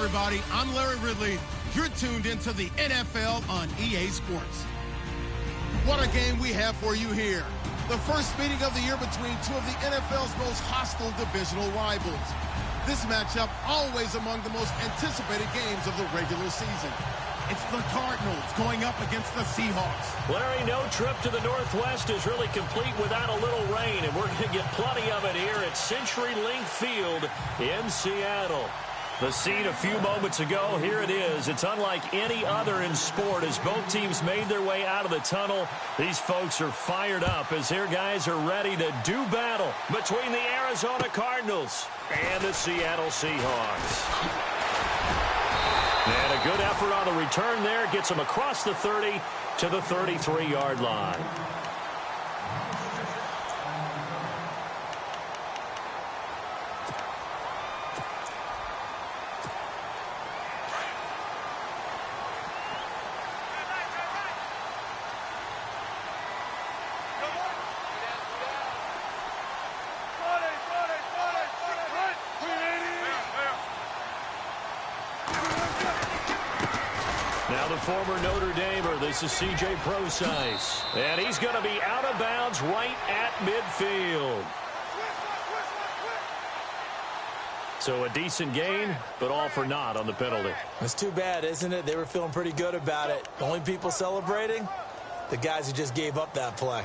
Everybody, I'm Larry Ridley. You're tuned into the NFL on EA Sports. What a game we have for you here. The first meeting of the year between two of the NFL's most hostile divisional rivals. This matchup always among the most anticipated games of the regular season. It's the Cardinals going up against the Seahawks. Larry, no trip to the Northwest is really complete without a little rain, and we're going to get plenty of it here at CenturyLink Field in Seattle. The scene a few moments ago, here it is. It's unlike any other in sport as both teams made their way out of the tunnel. These folks are fired up as their guys are ready to do battle between the Arizona Cardinals and the Seattle Seahawks. And a good effort on the return there gets them across the 30 to the 33-yard line. Now the former Notre Damer, this is C.J. Procise. And he's going to be out of bounds right at midfield. So a decent gain, but all for naught on the penalty. It's too bad, isn't it? They were feeling pretty good about it. The only people celebrating, the guys who just gave up that play.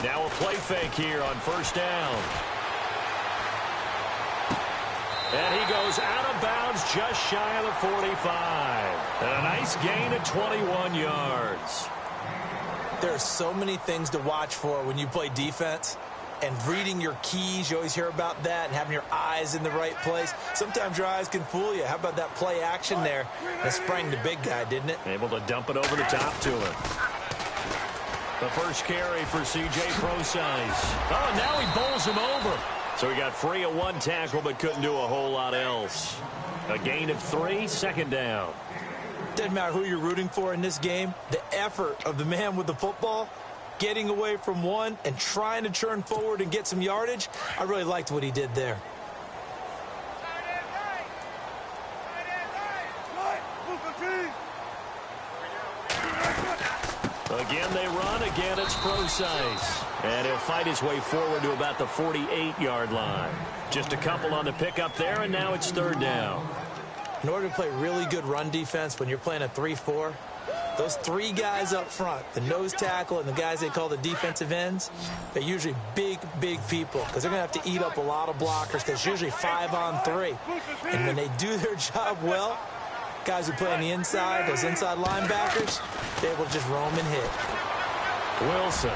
Now a play fake here on first down. And he goes out of bounds just shy of the 45. And a nice gain of 21 yards. There are so many things to watch for when you play defense. And reading your keys, you always hear about that, and having your eyes in the right place. Sometimes your eyes can fool you. How about that play action there? That sprang the big guy, didn't it? Able to dump it over the top to him. The first carry for C.J. Procise. Oh, now he bowls him over. So he got free of one tackle but couldn't do a whole lot else. A gain of 3, second down. Doesn't matter who you're rooting for in this game. The effort of the man with the football, getting away from one and trying to turn forward and get some yardage, I really liked what he did there. Again, they run. Again, it's Procise. And he'll fight his way forward to about the 48-yard line. Just a couple on the pickup there, and now it's third down. In order to play really good run defense when you're playing a 3-4, those three guys up front, the nose tackle and the guys they call the defensive ends, they're usually big, big people because they're going to have to eat up a lot of blockers because it's usually 5-on-3. And when they do their job well, Guys who play on the inside, those inside linebackers, they're able to just roam and hit. Wilson.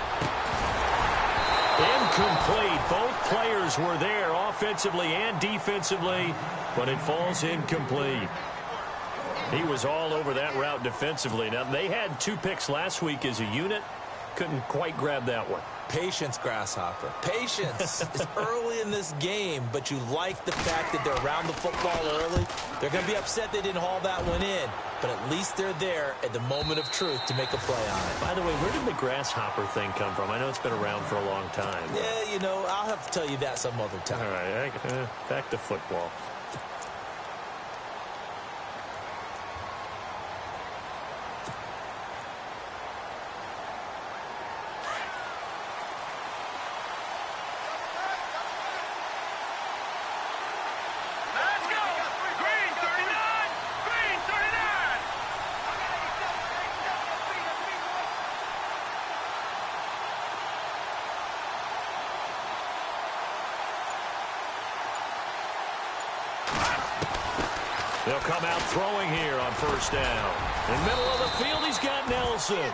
Incomplete. Both players were there offensively and defensively, but it falls incomplete. He was all over that route defensively. Now, they had 2 picks last week as a unit. Couldn't quite grab that one. Patience, Grasshopper. Patience. It's early in this game, but you like the fact that they're around the football early. They're going to be upset they didn't haul that one in, but at least they're there at the moment of truth to make a play on it. By the way, where did the grasshopper thing come from? I know it's been around for a long time. Yeah, you know, I'll have to tell you that some other time. All right, back to football. They'll come out throwing here on first down. In the middle of the field, he's got Nelson.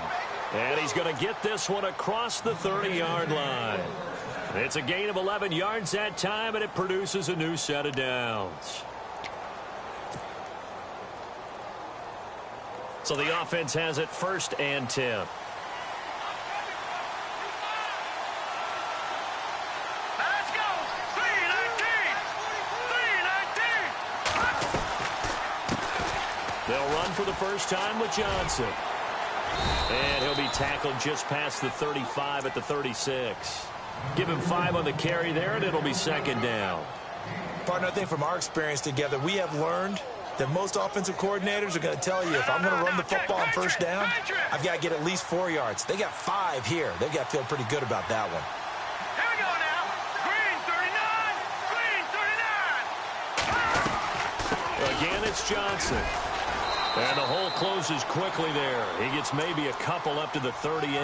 And he's going to get this one across the 30-yard line. It's a gain of 11 yards that time, and it produces a new set of downs. So the offense has it 1st and 10. They'll run for the first time with Johnson. And he'll be tackled just past the 35 at the 36. Give him 5 on the carry there, and it'll be 2nd down. Partner, I think from our experience together, we have learned that most offensive coordinators are going to tell you, if I'm going to run the football on first down, I've got to get at least 4 yards. They got 5 here. They've got to feel pretty good about that one. Here we go now. Green 39. Green 39. Again, it's Johnson. And the hole closes quickly there. He gets maybe a couple up to the 38.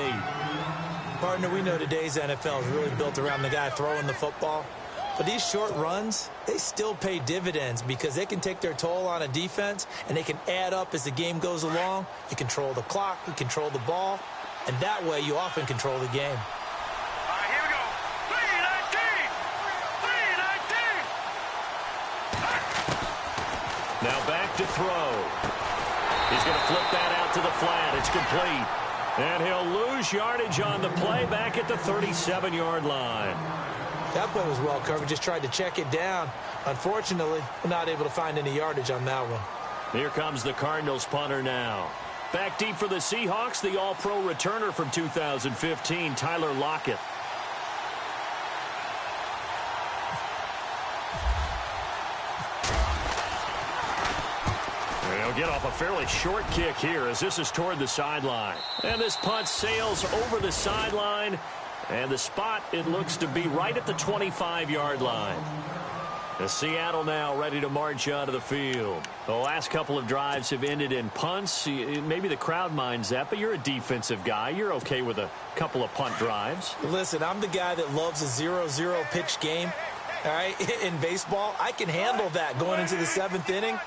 Partner, we know today's NFL is really built around the guy throwing the football. But these short runs, they still pay dividends because they can take their toll on a defense, and they can add up as the game goes along. You control the clock, you control the ball, and that way you often control the game. All right, here we go. 3-19. 3-19. Now back to throw. He's going to flip that out to the flat. It's complete. And he'll lose yardage on the play back at the 37-yard line. That play was well covered. Just tried to check it down. Unfortunately, we're not able to find any yardage on that one. Here comes the Cardinals punter now. Back deep for the Seahawks, the all-pro returner from 2015, Tyler Lockett. He'll get off a fairly short kick here as this is toward the sideline. And this punt sails over the sideline. And the spot, it looks to be right at the 25-yard line. The Seattle now ready to march out of the field. The last couple of drives have ended in punts. Maybe the crowd minds that, but you're a defensive guy. You're okay with a couple of punt drives. Listen, I'm the guy that loves a 0-0 pitch game. All right, in baseball, I can handle that going into the 7th inning.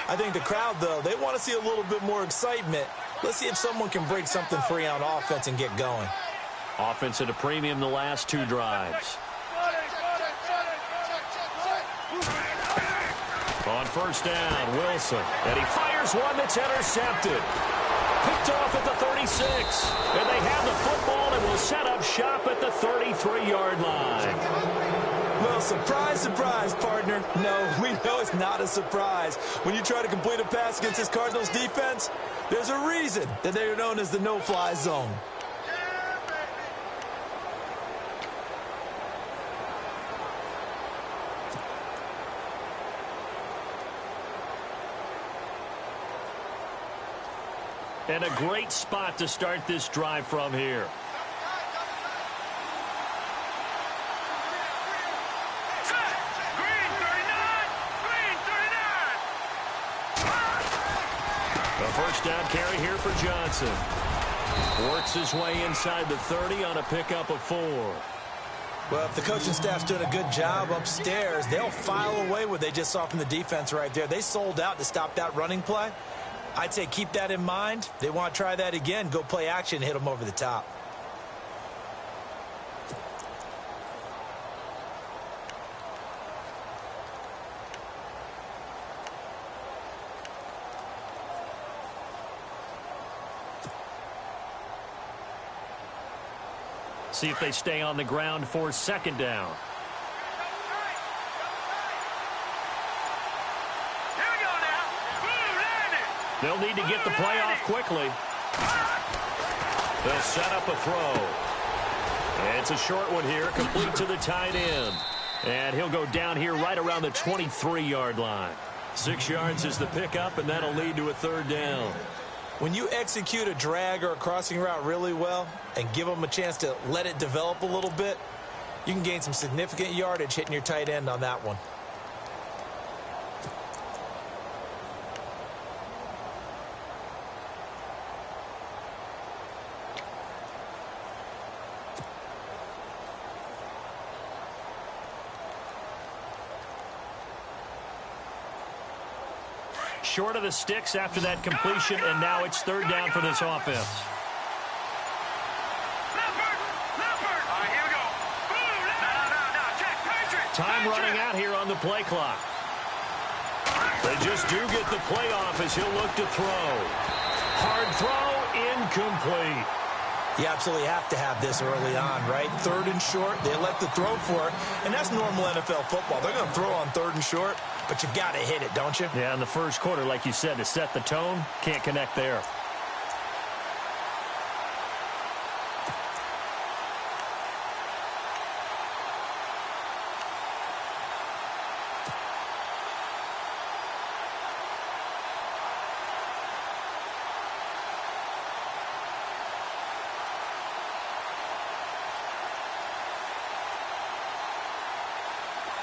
I think the crowd, though, they want to see a little bit more excitement. Let's see if someone can break something free on offense and get going. Offense at a premium the last 2 drives. On first down, Wilson. And he fires one that's intercepted. Picked off at the 36. And they have the football and will set up shop at the 33-yard line. Well, surprise, surprise, partner. No, we know it's not a surprise. When you try to complete a pass against this Cardinals defense, there's a reason that they are known as the no-fly zone. And a great spot to start this drive from here. Green 39. Green 39. A first down carry here for Johnson. Works his way inside the 30 on a pickup of 4. Well, if the coaching staff's doing a good job upstairs, they'll file away what they just saw from the defense right there. They sold out to stop that running play. I'd say keep that in mind. They want to try that again. Go play action, hit them over the top. See if they stay on the ground for second down. Here we go now. Boom, landed. They'll need to get the play off quickly. They'll set up a throw. It's a short one here, complete to the tight end. And he'll go down here right around the 23-yard line. 6 yards is the pickup, and that'll lead to a third down. When you execute a drag or a crossing route really well and give them a chance to let it develop a little bit, you can gain some significant yardage hitting your tight end on that one. Short of the sticks after that completion, and now it's third down for this offense. All right, here we go. Boom, now, check, Patriot. Time running out here on the play clock. They just do get the play off as he'll look to throw. Hard throw, incomplete. You absolutely have to have this early on, right? Third and short, they elect to throw for it, and that's normal NFL football. They're going to throw on third and short, but you've got to hit it, don't you? Yeah, in the first quarter, like you said, to set the tone, can't connect there.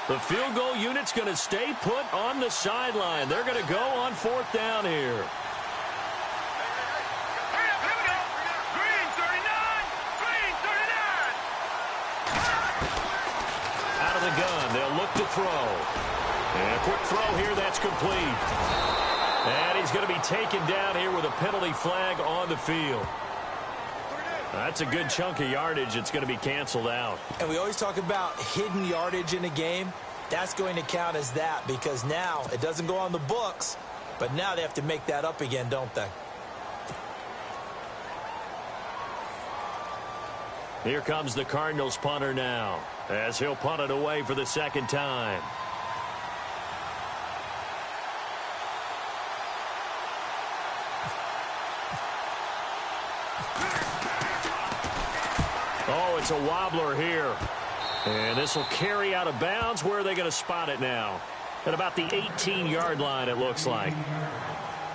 The field goal unit's going to stay put on the sideline. They're going to go on fourth down here. Hurry up, here we go. Green 39. Green 39. Out of the gun, they'll look to throw. And a quick throw here, that's complete. And he's going to be taken down here with a penalty flag on the field. That's a good chunk of yardage. It's going to be canceled out. And we always talk about hidden yardage in a game. That's going to count as that because now it doesn't go on the books, but now they have to make that up again, don't they? Here comes the Cardinals punter now as he'll punt it away for the second time. Oh, it's a wobbler here. And this will carry out of bounds. Where are they going to spot it now? At about the 18-yard line, it looks like.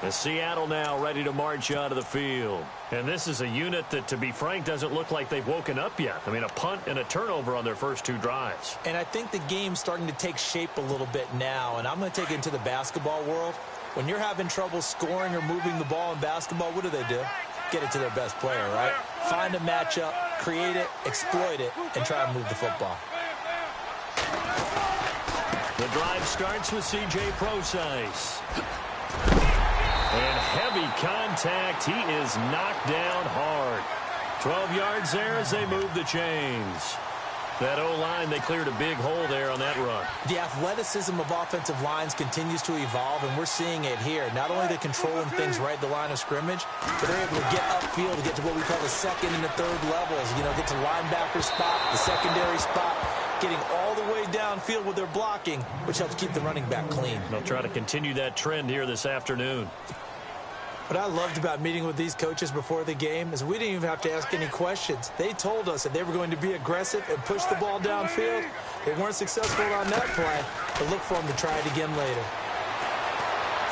The Seattle now ready to march out of the field. And this is a unit that, to be frank, doesn't look like they've woken up yet. I mean, a punt and a turnover on their first two drives. And I think the game's starting to take shape a little bit now, and I'm going to take it into the basketball world. When you're having trouble scoring or moving the ball in basketball, what do? Get it to their best player, right? Find a matchup, create it, exploit it, and try to move the football. The drive starts with C.J. Procise. And heavy contact. He is knocked down hard. 12 yards there as they move the chains. That O-line, they cleared a big hole there on that run. The athleticism of offensive lines continues to evolve, and we're seeing it here. Not only are they controlling things right at the line of scrimmage, but they're able to get upfield to get to what we call the second and the third levels. You know, get to linebacker spot, the secondary spot, getting all the way downfield with their blocking, which helps keep the running back clean. They'll try to continue that trend here this afternoon. What I loved about meeting with these coaches before the game is we didn't even have to ask any questions. They told us that they were going to be aggressive and push the ball downfield. They weren't successful on that play, but look for them to try it again later.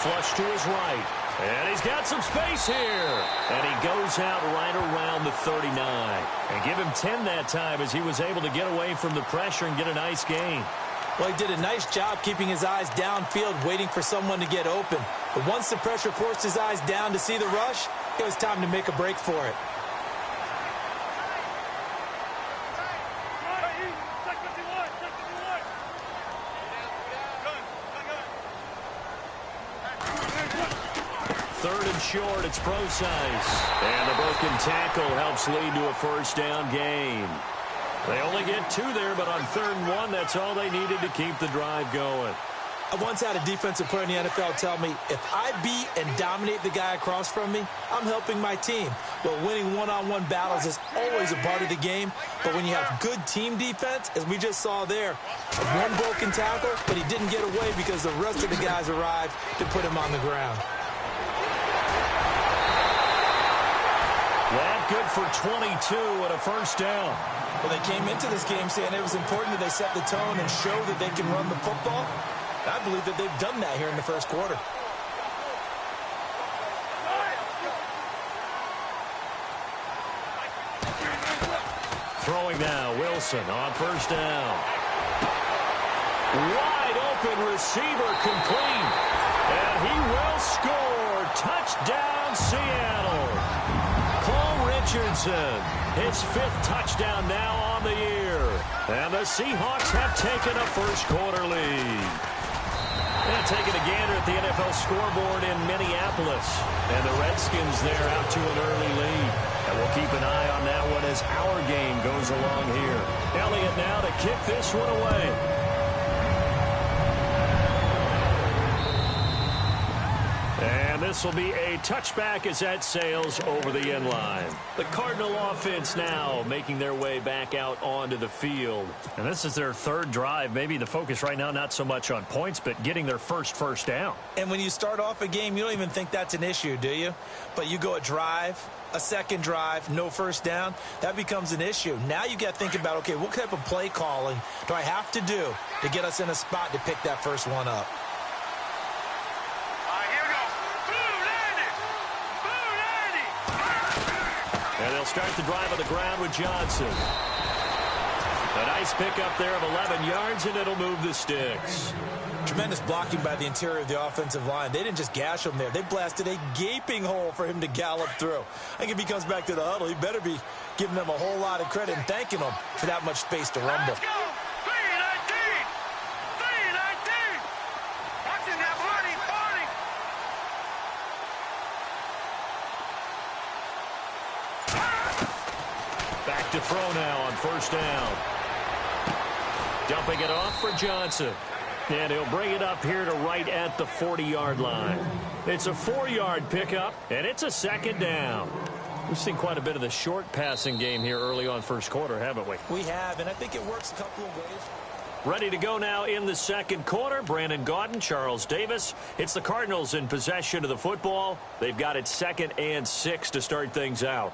Flush to his right. And he's got some space here. And he goes out right around the 39. And give him 10 that time as he was able to get away from the pressure and get a nice gain. Well, he did a nice job keeping his eyes downfield, waiting for someone to get open. But once the pressure forced his eyes down to see the rush, it was time to make a break for it. third and short. It's Procise. And the broken tackle helps lead to a first down gain. They only get 2 there, but on 3rd and 1, that's all they needed to keep the drive going. I once had a defensive player in the NFL tell me, if I beat and dominate the guy across from me, I'm helping my team. Well, winning one-on-one battles is always a part of the game, but when you have good team defense, as we just saw there, one broken tackle, but he didn't get away because the rest of the guys arrived to put him on the ground. That good for 22 and a first down. Well, they came into this game saying it was important that they set the tone and show that they can run the football. I believe that they've done that here in the first quarter. Throwing now, Wilson on first down. Wide open receiver complete. And he will score. Touchdown, Seattle. Cole Richardson, his 5th touchdown now on the year. And the Seahawks have taken a first quarter lead. And taking a gander at the NFL scoreboard in Minneapolis. And the Redskins there out to an early lead. And we'll keep an eye on that one as our game goes along here. Elliott now to kick this one away. And this will be a touchback as that sails over the end line. The Cardinal offense now making their way back out onto the field. And this is their 3rd drive. Maybe the focus right now not so much on points, but getting their first down. And when you start off a game, you don't even think that's an issue, do you? But you go a drive, a second drive, no first down, that becomes an issue. Now you got to think about, okay, what type of play calling do I have to do to get us in a spot to pick that first one up? And they'll start the drive on the ground with Johnson. A nice pickup there of 11 yards, and it'll move the sticks. Tremendous blocking by the interior of the offensive line. They didn't just gash him there. They blasted a gaping hole for him to gallop through. I think if he comes back to the huddle, he better be giving them a whole lot of credit and thanking them for that much space to rumble. Let's go! 319! 319! Watching that party! Back to throw now on first down. Dumping it off for Johnson. And he'll bring it up here to right at the 40-yard line. It's a 4-yard pickup, and it's a 2nd down. We've seen quite a bit of the short passing game here early on first quarter, haven't we? We have, and I think it works a couple of ways. Ready to go now in the 2nd quarter. Brandon Gaudin, Charles Davis. It's the Cardinals in possession of the football. They've got it 2nd and 6 to start things out.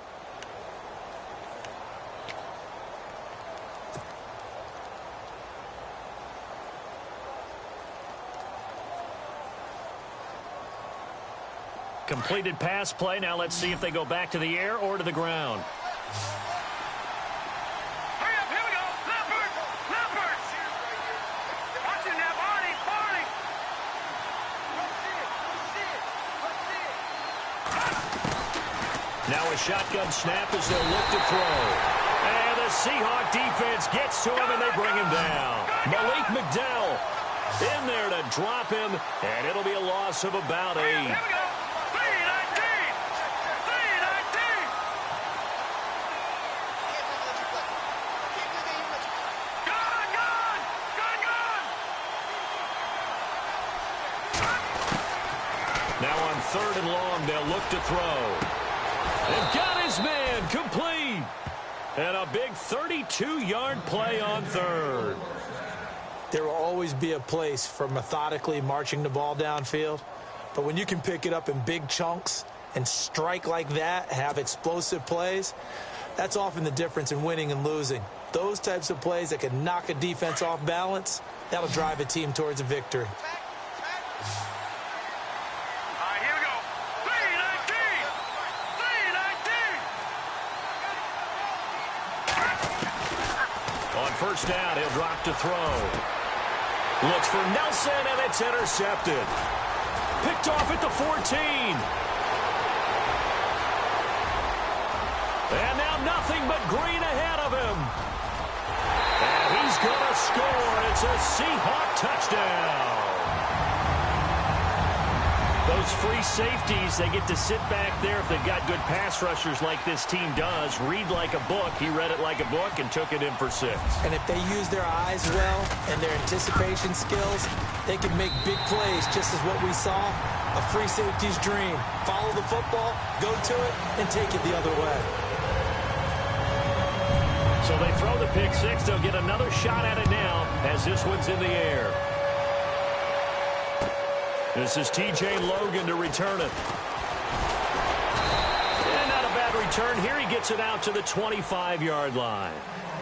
Completed pass play. Now let's see if they go back to the air or to the ground. Hurry up, here we go. Leopard! Leopard! Watching that party! Now a shotgun snap as they'll look to throw. And the Seahawk defense gets to him and they bring him down. Malik McDowell in there to drop him, and it'll be a loss of about 8. Here we go. 319! 319! Gone! Gone! Gone! Gone! Now on 3rd and long, they'll look to throw. They've got his man complete. And a big 32-yard play on 3rd. There will always be a place for methodically marching the ball downfield. But when you can pick it up in big chunks and strike like that, have explosive plays, that's often the difference in winning and losing. Those types of plays that can knock a defense off balance, that'll drive a team towards a victory. Here we go. 319! 319! On first down, he'll drop to throw. Looks for Nelson, and it's intercepted. Picked off at the 14. And now nothing but green ahead of him. And he's going to score. It's a Seahawk touchdown. Those free safeties, they get to sit back there if they've got good pass rushers like this team does. Read like a book. He read it like a book and took it in for 6. And if they use their eyes well and their anticipation skills, they can make big plays, just as what we saw. A free safety's dream. Follow the football, go to it, and take it the other way. So they throw the pick 6. They'll get another shot at it now as this one's in the air. This is T.J. Logan to return it. And not a bad return here. He gets it out to the 25-yard line.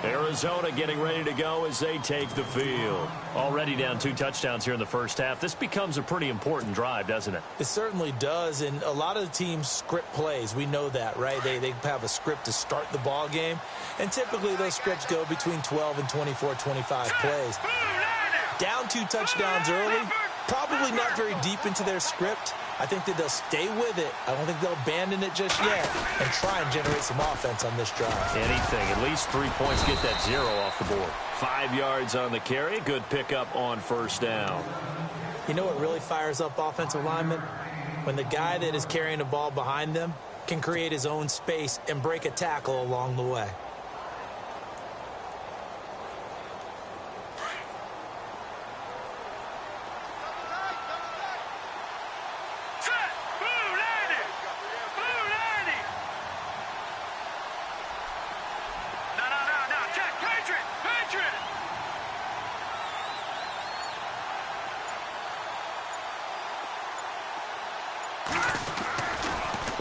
Arizona getting ready to go as they take the field. Already down 2 touchdowns here in the first half. This becomes a pretty important drive, doesn't it? It certainly does, and a lot of the teams script plays. We know that, right? They have a script to start the ball game, and typically those scripts go between 12 and 24, 25 plays. Down 2 touchdowns early, probably not very deep into their script. I think that they'll stay with it. I don't think they'll abandon it just yet and try and generate some offense on this drive. Anything. At least 3 points. Get that 0 off the board. 5 yards on the carry. Good pickup on first down. You know what really fires up offensive linemen? When the guy that is carrying the ball behind them can create his own space and break a tackle along the way.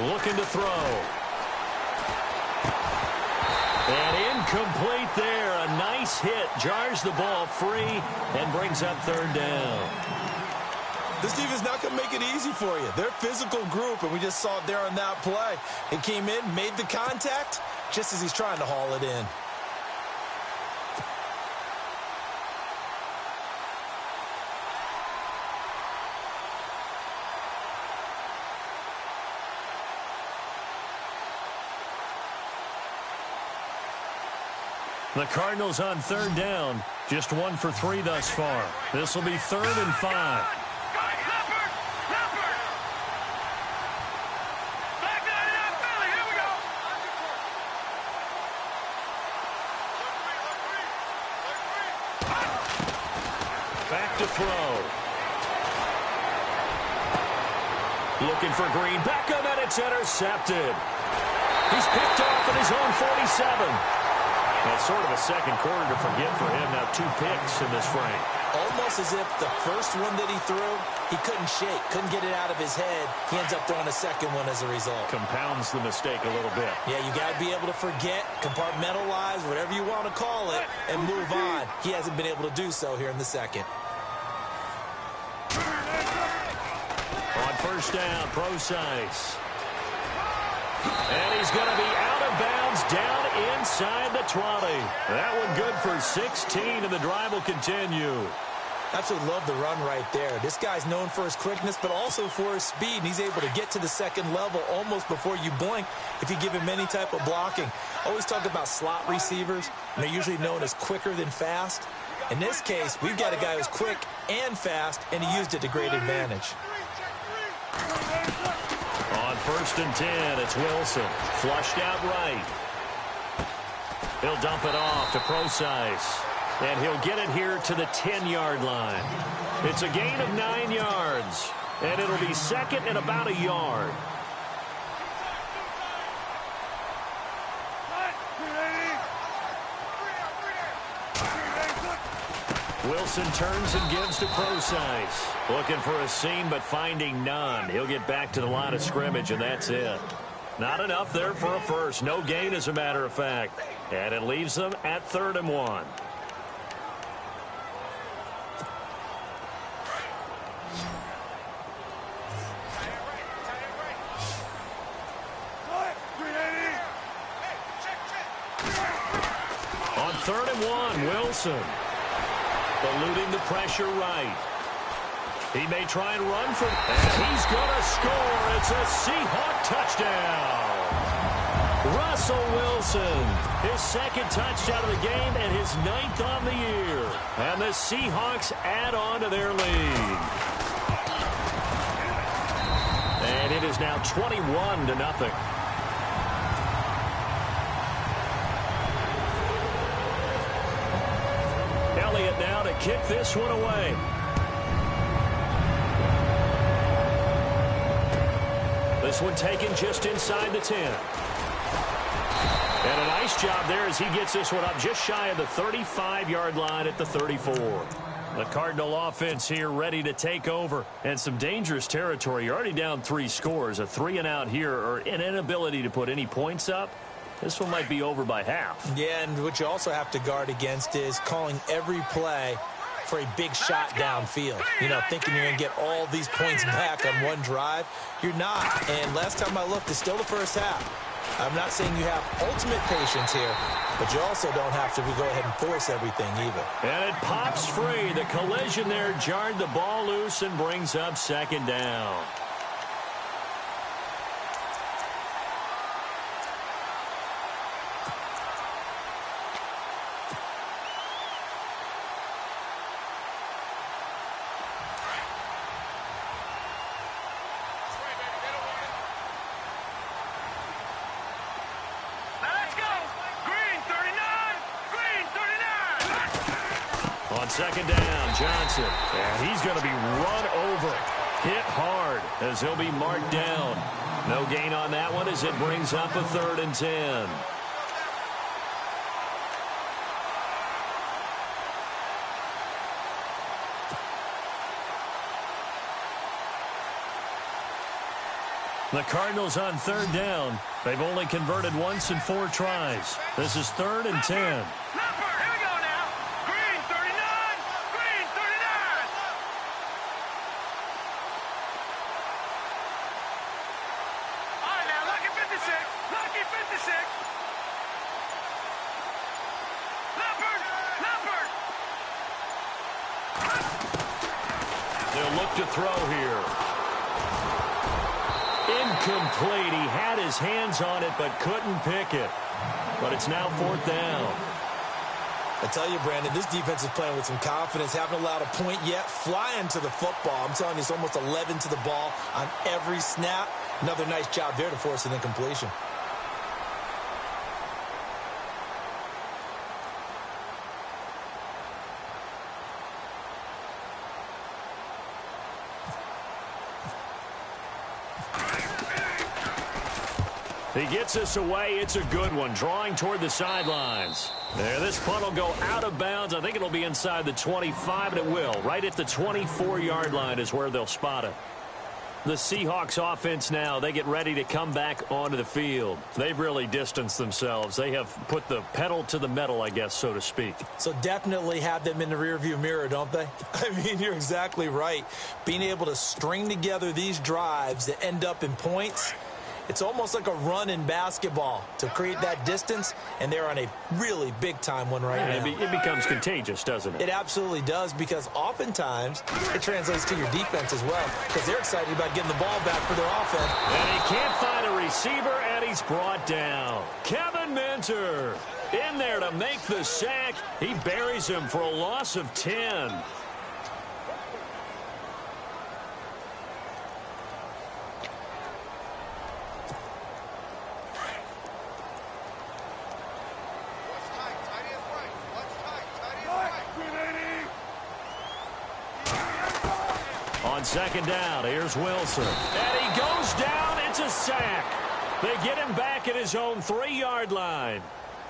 Looking to throw. And incomplete there. A nice hit. Jars the ball free and brings up 3rd down. This team is not going to make it easy for you. They're a physical group, and we just saw it there on that play. It came in, made the contact, just as he's trying to haul it in. The Cardinals on 3rd down. Just 1 for 3 thus far. This will be 3rd and 5. Back to throw. Looking for Green. Beckham, and it's intercepted. He's picked off at his own 47. That's sort of a second quarter to forget for him. Now 2 picks in this frame. Almost as if the first one that he threw, he couldn't shake, couldn't get it out of his head. He ends up throwing a second one as a result. Compounds the mistake a little bit. Yeah, you got to be able to forget, compartmentalize, whatever you want to call it, and move on. He hasn't been able to do so here in the second. On first down, Procise. And he's going to be out of bounds down inside the 20. That one good for 16, and the drive will continue. Absolutely love the run right there. This guy's known for his quickness, but also for his speed. And he's able to get to the second level almost before you blink if you give him any type of blocking. Always talk about slot receivers, and they're usually known as quicker than fast. In this case, we've got a guy who's quick and fast, and he used it to great advantage. On 1st and 10, it's Wilson. Flushed out right. He'll dump it off to Procise. And he'll get it here to the 10-yard line. It's a gain of 9 yards. And it'll be 2nd and about a yard. Wilson turns and gives to Procise. Looking for a seam, but finding none. He'll get back to the line of scrimmage, and that's it. Not enough there for a first. No gain, as a matter of fact. And it leaves them at 3rd and 1. On 3rd and 1, Wilson. Eluding the pressure right. He may try and run for... And he's going to score. It's a Seahawk touchdown. Russell Wilson, his 2nd touchdown of the game and his 9th on the year. And the Seahawks add on to their lead. And it is now 21-0. Elliott now to kick this one away. This one taken just inside the 10. And a nice job there as he gets this one up just shy of the 35-yard line at the 34. The Cardinal offense here ready to take over. And some dangerous territory. You're already down 3 scores. A 3-and-out here or an inability to put any points up. This one might be over by half. Yeah, and what you also have to guard against is calling every play for a big shot downfield. You know, thinking you're going to get all these points back on one drive. You're not. And last time I looked, it's still the first half. I'm not saying you have ultimate patience here, but you also don't have to go ahead and force everything either. And it pops free. The collision there jarred the ball loose and brings up second down. Second down, Johnson. And he's going to be run over. Hit hard as he'll be marked down. No gain on that one as it brings up a 3rd and 10. The Cardinals on 3rd down. They've only converted once in 4 tries. This is 3rd and 10. To throw here. Incomplete. He had his hands on it but couldn't pick it. But it's now 4th down. I tell you, Brandon, this defense is playing with some confidence. Haven't allowed a point yet. Flying to the football. I'm telling you, it's almost 11 to the ball on every snap. Another nice job there to force an incompletion. He gets us away. It's a good one. Drawing toward the sidelines. There, this punt will go out of bounds. I think it'll be inside the 25, and it will. Right at the 24-yard line is where they'll spot it. The Seahawks offense now, they get ready to come back onto the field. They've really distanced themselves. They have put the pedal to the metal, I guess, so to speak. So definitely have them in the rearview mirror, don't they? I mean, you're exactly right. Being able to string together these drives that end up in points, it's almost like a run in basketball to create that distance, and they're on a really big-time one right now. It becomes contagious, doesn't it? It absolutely does, because oftentimes it translates to your defense as well, because they're excited about getting the ball back for their offense. And he can't find a receiver, and he's brought down. Kevin Minter in there to make the sack. He buries him for a loss of 10. On second down, here's Wilson. And he goes down. It's a sack. They get him back at his own 3-yard line.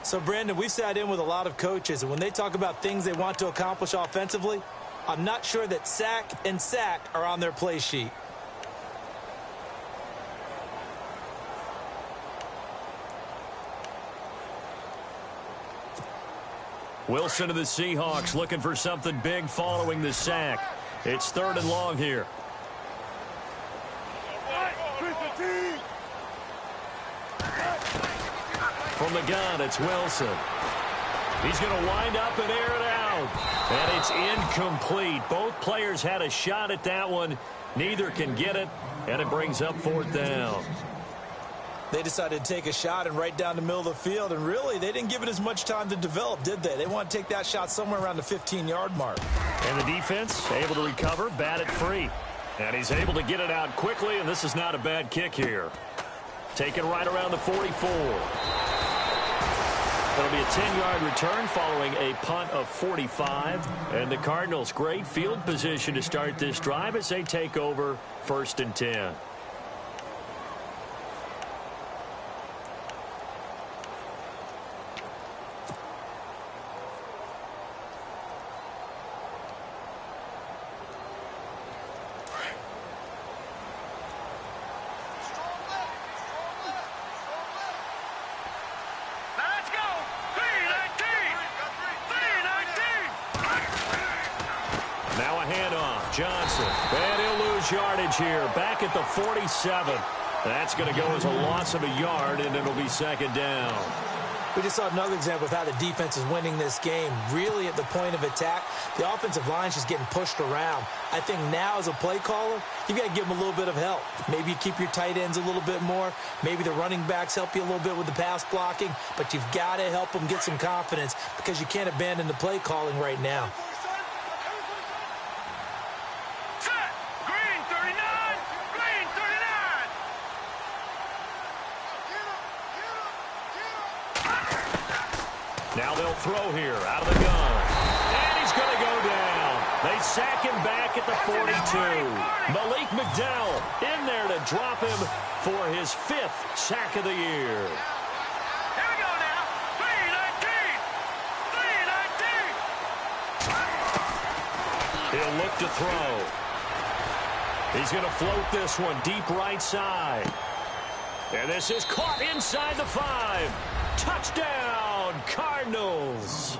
So, Brandon, we sat in with a lot of coaches, and when they talk about things they want to accomplish offensively, I'm not sure that sack and sack are on their play sheet. Wilson of the Seahawks looking for something big following the sack. It's 3rd and long here. From the gun, it's Wilson. He's going to wind up and air it out. And it's incomplete. Both players had a shot at that one. Neither can get it, and it brings up 4th down. They decided to take a shot and right down the middle of the field, and really, they didn't give it as much time to develop, did they? They want to take that shot somewhere around the 15-yard mark. And the defense able to recover, bat it free. And he's able to get it out quickly, and this is not a bad kick here. Taken right around the 44. It'll be a 10-yard return following a punt of 45. And the Cardinals, great field position to start this drive as they take over 1st and 10. And he'll lose yardage here. Back at the 47. That's going to go as a loss of a yard, and it'll be 2nd down. We just saw another example of how the defense is winning this game. Really at the point of attack, the offensive line's just getting pushed around. I think now as a play caller, you've got to give them a little bit of help. Maybe you keep your tight ends a little bit more. Maybe the running backs help you a little bit with the pass blocking. But you've got to help them get some confidence because you can't abandon the play calling right now. Now they'll throw here out of the gun. And he's going to go down. They sack him back at the 42. Malik McDowell in there to drop him for his 5th sack of the year. Here we go now. 3-19. 3-19. He'll look to throw. He's going to float this one deep right side. And this is caught inside the 5. Touchdown, Cardinals.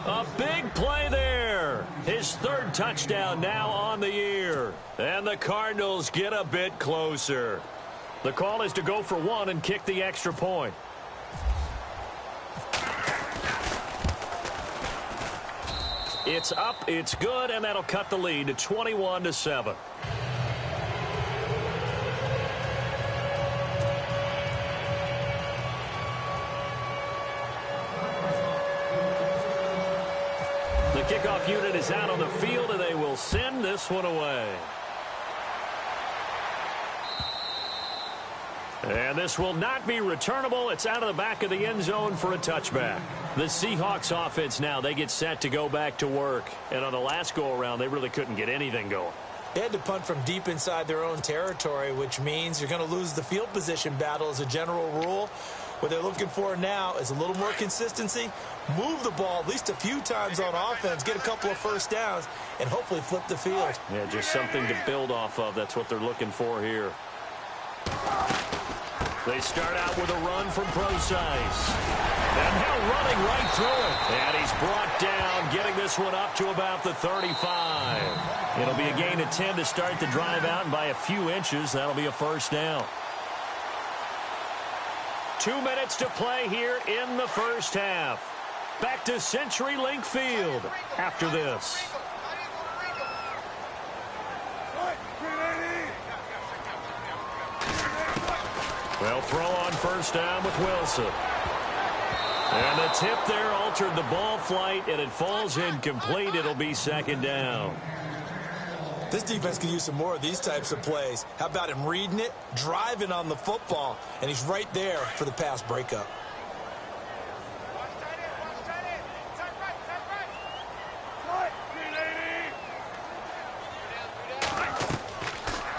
A big play there. His 3rd touchdown now on the year. And the Cardinals get a bit closer. The call is to go for 1 and kick the extra point. It's up, it's good, and that'll cut the lead to 21-7. Kickoff unit is out on the field, and they will send this one away. And this will not be returnable. It's out of the back of the end zone for a touchback. The Seahawks offense now, they get set to go back to work. And on the last go-around, they really couldn't get anything going. They had to punt from deep inside their own territory, which means you're going to lose the field position battle as a general rule. What they're looking for now is a little more consistency, move the ball at least a few times on offense, get a couple of first downs, and hopefully flip the field. Yeah, just something to build off of. That's what they're looking for here. They start out with a run from Procise. And now running right through it. And he's brought down, getting this one up to about the 35. It'll be a gain of 10 to start the drive out, and by a few inches, that'll be a 1st down. 2 minutes to play here in the 1st half. Back to CenturyLink Field after this. They'll throw on 1st down with Wilson. And the tip there altered the ball flight, and it falls incomplete. It'll be 2nd down. This defense can use some more of these types of plays. How about him reading it, driving on the football, and he's right there for the pass breakup.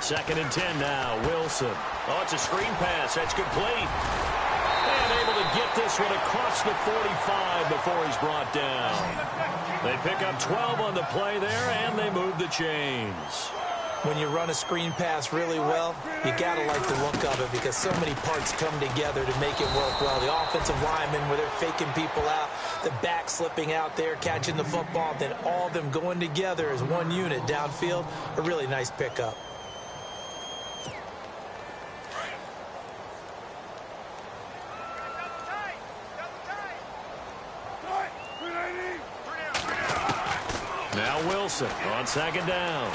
Second and 10 now, Wilson. Oh, it's a screen pass. That's complete. And able to get this one across the 45 before he's brought down. They pick up 12 on the play there, and they move the chains. When you run a screen pass really well, you got to like the look of it because so many parts come together to make it work well. The offensive linemen, where they're faking people out, the back slipping out there, catching the football, then all of them going together as one unit downfield. A really nice pickup. Now Wilson on 2nd down.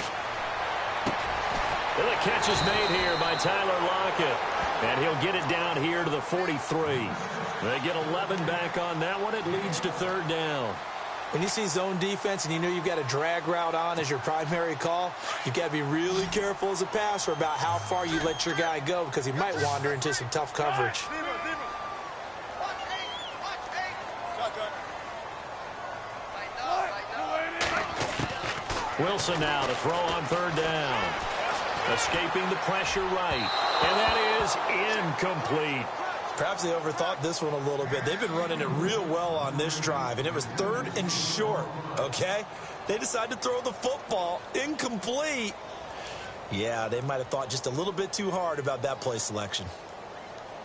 And the catch is made here by Tyler Lockett. And he'll get it down here to the 43. They get 11 back on that one. It leads to 3rd down. When you see zone defense and you know you've got a drag route on as your primary call, you've got to be really careful as a passer about how far you let your guy go because he might wander into some tough coverage. Wilson now to throw on third down. Escaping the pressure right. And that is incomplete. Perhaps they overthought this one a little bit. They've been running it real well on this drive, and it was 3rd and short, okay? They decided to throw the football incomplete. Yeah, they might have thought just a little bit too hard about that play selection.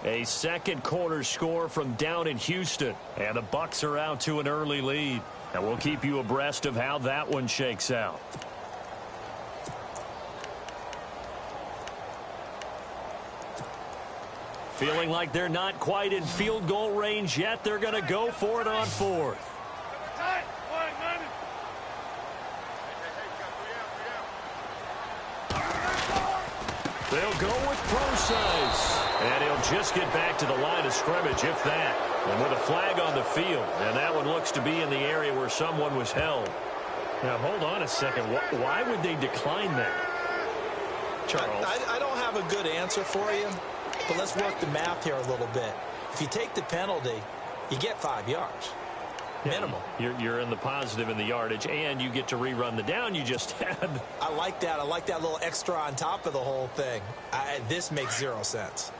A second quarter score from down in Houston, and the Bucs are out to an early lead. And we'll keep you abreast of how that one shakes out. Feeling like they're not quite in field goal range yet. They're going to go for it on 4th. They'll go with Procise. And he'll just get back to the line of scrimmage, if that. And with a flag on the field. And that one looks to be in the area where someone was held. Now, hold on a second. Why would they decline that? Charles? I don't have a good answer for you. But let's work the math here a little bit. If you take the penalty, you get 5 yards. Minimum. You're in the positive in the yardage, and you get to rerun the down you just had. I like that. I like that little extra on top of the whole thing. This makes 0 sense.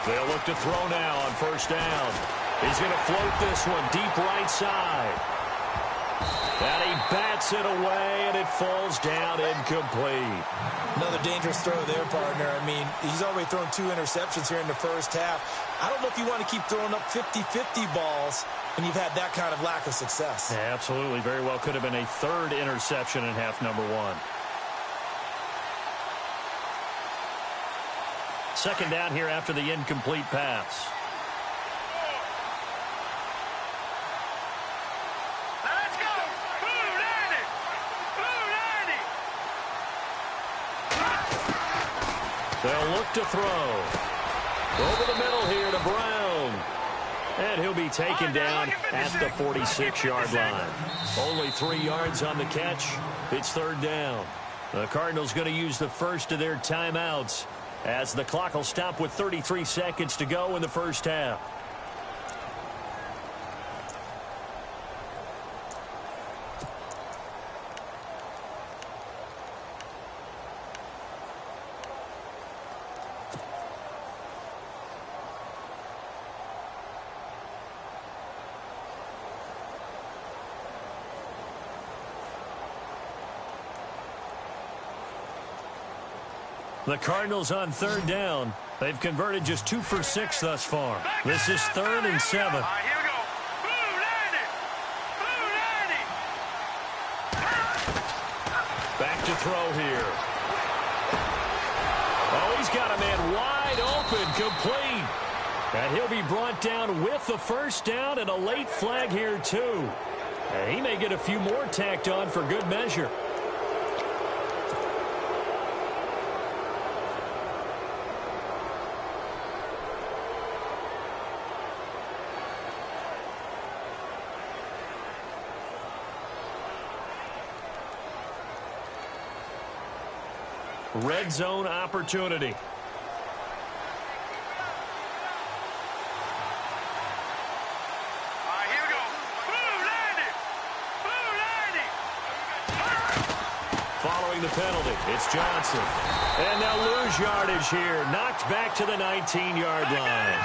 They'll look to throw now on first down. He's going to float this one deep right side. And he bats it away, and it falls down incomplete. Another dangerous throw there, partner. I mean, he's already thrown 2 interceptions here in the first half. I don't know if you want to keep throwing up 50-50 balls when you've had that kind of lack of success. Yeah, absolutely. Very well could have been a 3rd interception in half number 1. Second down here after the incomplete pass. Let's go! Move, Andy! Move, Andy! They'll look to throw. Over the middle here to Brown. And he'll be taken down at the 46-yard line. Only 3 yards on the catch. It's 3rd down. The Cardinals going to use the first of their timeouts, as the clock will stop with 33 seconds to go in the first half. The Cardinals on 3rd down. They've converted just 2 for 6 thus far. This is 3rd and 7. All right, here we go. Move, Andy! Move, Andy! Back to throw here. Oh, he's got a man wide open, complete. And he'll be brought down with the first down and a late flag here, too. And he may get a few more tacked on for good measure. Red zone opportunity. All right, here we go. Move, Andy! Move, Andy! Following the penalty, it's Johnson. And they'll lose yardage here. Knocked back to the 19-yard line.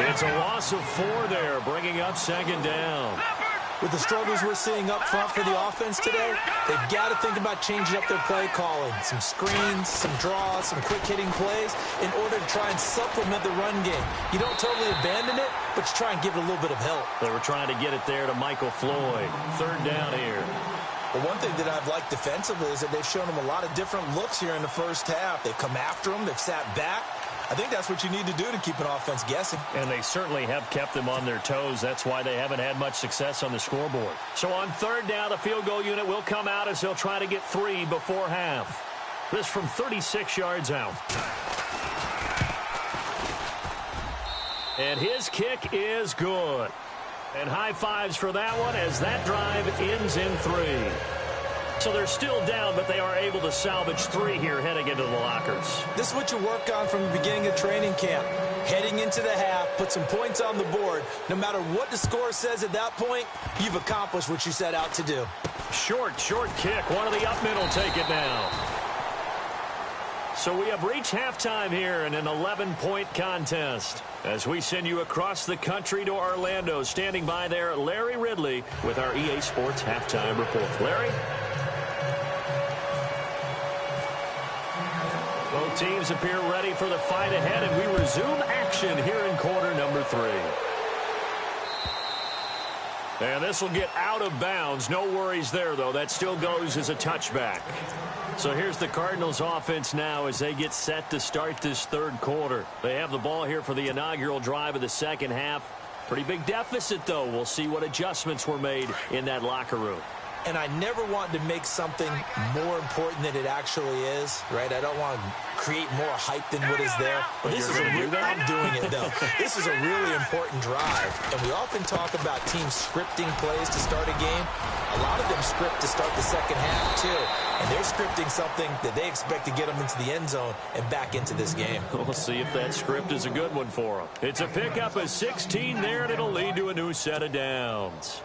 It's a loss of 4 there, bringing up 2nd down. With the struggles we're seeing up front for the offense today, they've got to think about changing up their play calling. Some screens, some draws, some quick-hitting plays in order to try and supplement the run game. You don't totally abandon it, but you try and give it a little bit of help. They were trying to get it there to Michael Floyd. 3rd down here. Well, one thing that I've liked defensively is that they've shown them a lot of different looks here in the first half. They've come after them. They've sat back. I think that's what you need to do to keep an offense guessing. And they certainly have kept them on their toes. That's why they haven't had much success on the scoreboard. So on third down, the field goal unit will come out as they'll try to get 3 before half. This from 36 yards out. And his kick is good. And high fives for that one as that drive ends in 3. So they're still down, but they are able to salvage 3 here heading into the lockers. This is what you work on from the beginning of training camp. Heading into the half, put some points on the board. No matter what the score says at that point, you've accomplished what you set out to do. Short kick. One of the up mid will take it now. So we have reached halftime here in an 11-point contest. As we send you across the country to Orlando, standing by there, Larry Ridley with our EA Sports Halftime Report. Larry? Both teams appear ready for the fight ahead, and we resume action here in quarter number 3. And this will get out of bounds. No worries there, though. That still goes as a touchback. So here's the Cardinals offense now as they get set to start this third quarter. They have the ball here for the inaugural drive of the second half. Pretty big deficit, though. We'll see what adjustments were made in that locker room. And I never want to make something more important than it actually is, right? I don't want to create more hype than what is there. But this is I'm doing it, though. This is a really important drive. And we often talk about teams scripting plays to start a game. A lot of them script to start the second half, too. And they're scripting something that they expect to get them into the end zone and back into this game. We'll see if that script is a good one for them. It's a pickup of 16 there, and it'll lead to a new set of downs.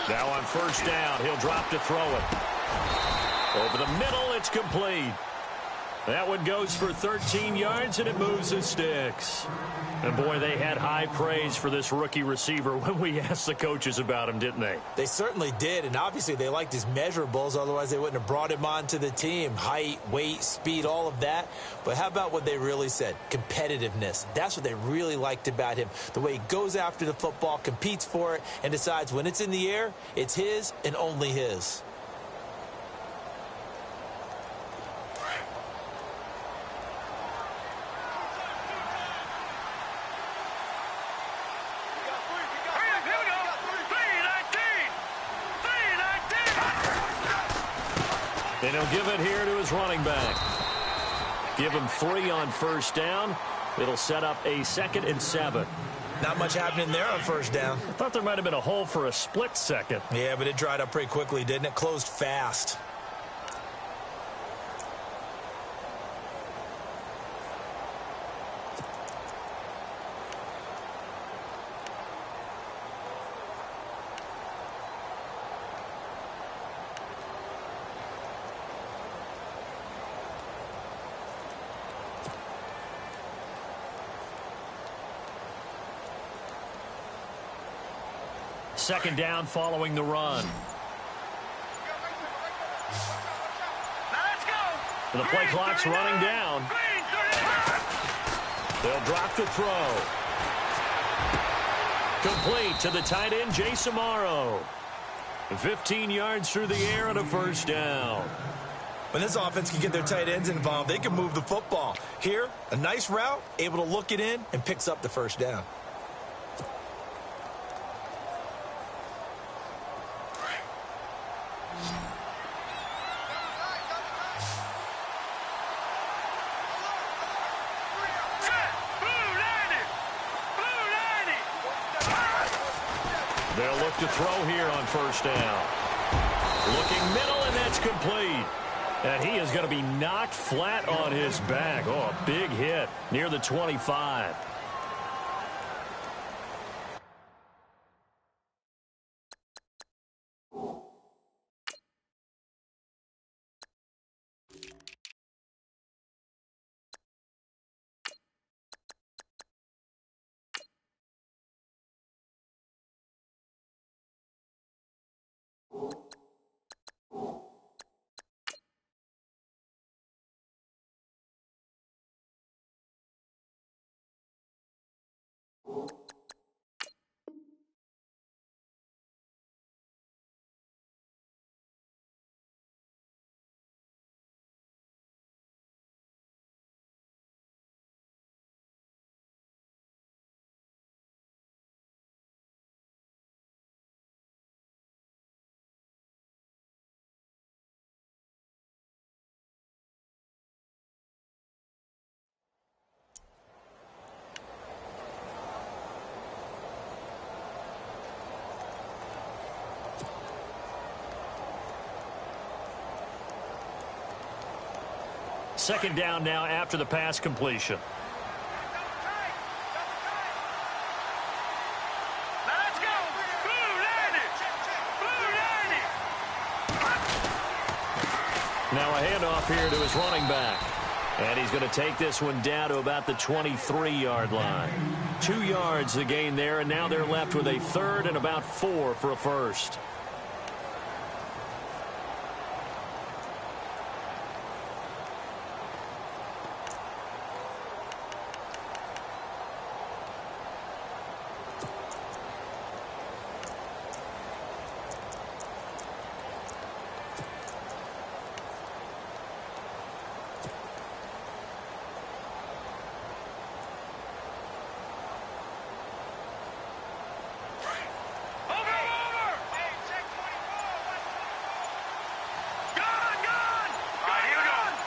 Now on first down, he'll drop to throw it. Over the middle, it's complete. That one goes for 13 yards, and it moves the sticks. And, boy, they had high praise for this rookie receiver when we asked the coaches about him, didn't they? They certainly did, and obviously they liked his measurables. Otherwise, they wouldn't have brought him onto the team. Height, weight, speed, all of that. But how about what they really said? Competitiveness. That's what they really liked about him. The way he goes after the football, competes for it, and decides when it's in the air, it's his and only his. And he'll give it here to his running back. Give him 3 on first down. It'll set up a 2nd and 7. Not much happening there on first down. I thought there might have been a hole for a split second. Yeah, but it dried up pretty quickly, didn't it? Closed fast. Second down following the run. Let's go. The play clock's running down. They'll drop the throw. Complete to the tight end, Jace Amaro. 15 yards through the air and a first down. When this offense can get their tight ends involved, they can move the football. Here, a nice route, able to look it in, and picks up the first down. They'll look to throw here on first down. Looking middle, and that's complete. And he is going to be knocked flat on his back. Oh, a big hit near the 25. second down now after the pass completion. Let's go. Blue Now a handoff here to his running back. And he's going to take this one down to about the 23-yard line. 2 yards the gain there, and now they're left with a third and about 4 for a first.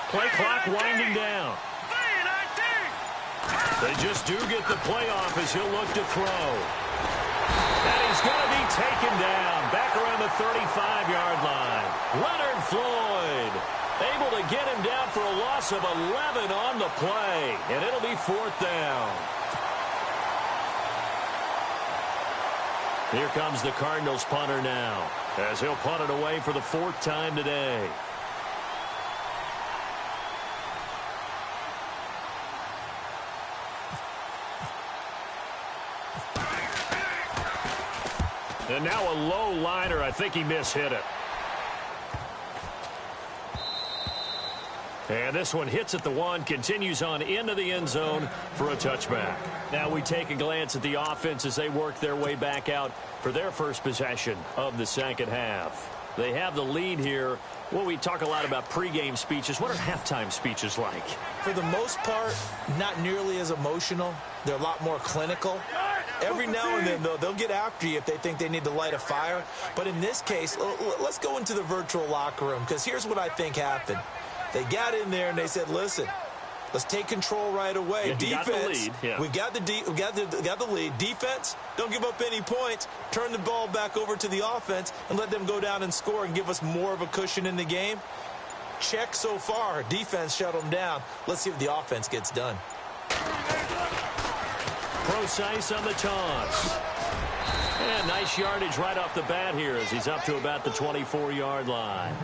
Play clock winding down. They just do get the playoff as he'll look to throw. And he's going to be taken down back around the 35-yard line. Leonard Floyd able to get him down for a loss of 11 on the play. And it'll be 4th down. Here comes the Cardinals punter now as he'll punt it away for the 4th time today. And now a low liner. I think he mishit it. And this one hits at the 1, continues on into the end zone for a touchback. Now we take a glance at the offense as they work their way back out for their first possession of the second half. They have the lead here. Well, we talk a lot about pregame speeches. What are halftime speeches like? For the most part, not nearly as emotional. They're a lot more clinical. Every now and then, though, they'll get after you if they think they need to light a fire. But in this case, let's go into the virtual locker room, because here's what I think happened. They got in there and they said, listen, let's take control right away. Yeah, defense, we got the lead. Defense, don't give up any points. Turn the ball back over to the offense and let them go down and score and give us more of a cushion in the game. Check so far. Defense shut them down. Let's see if the offense gets done. Procise on the toss. And nice yardage right off the bat here as he's up to about the 24-yard line.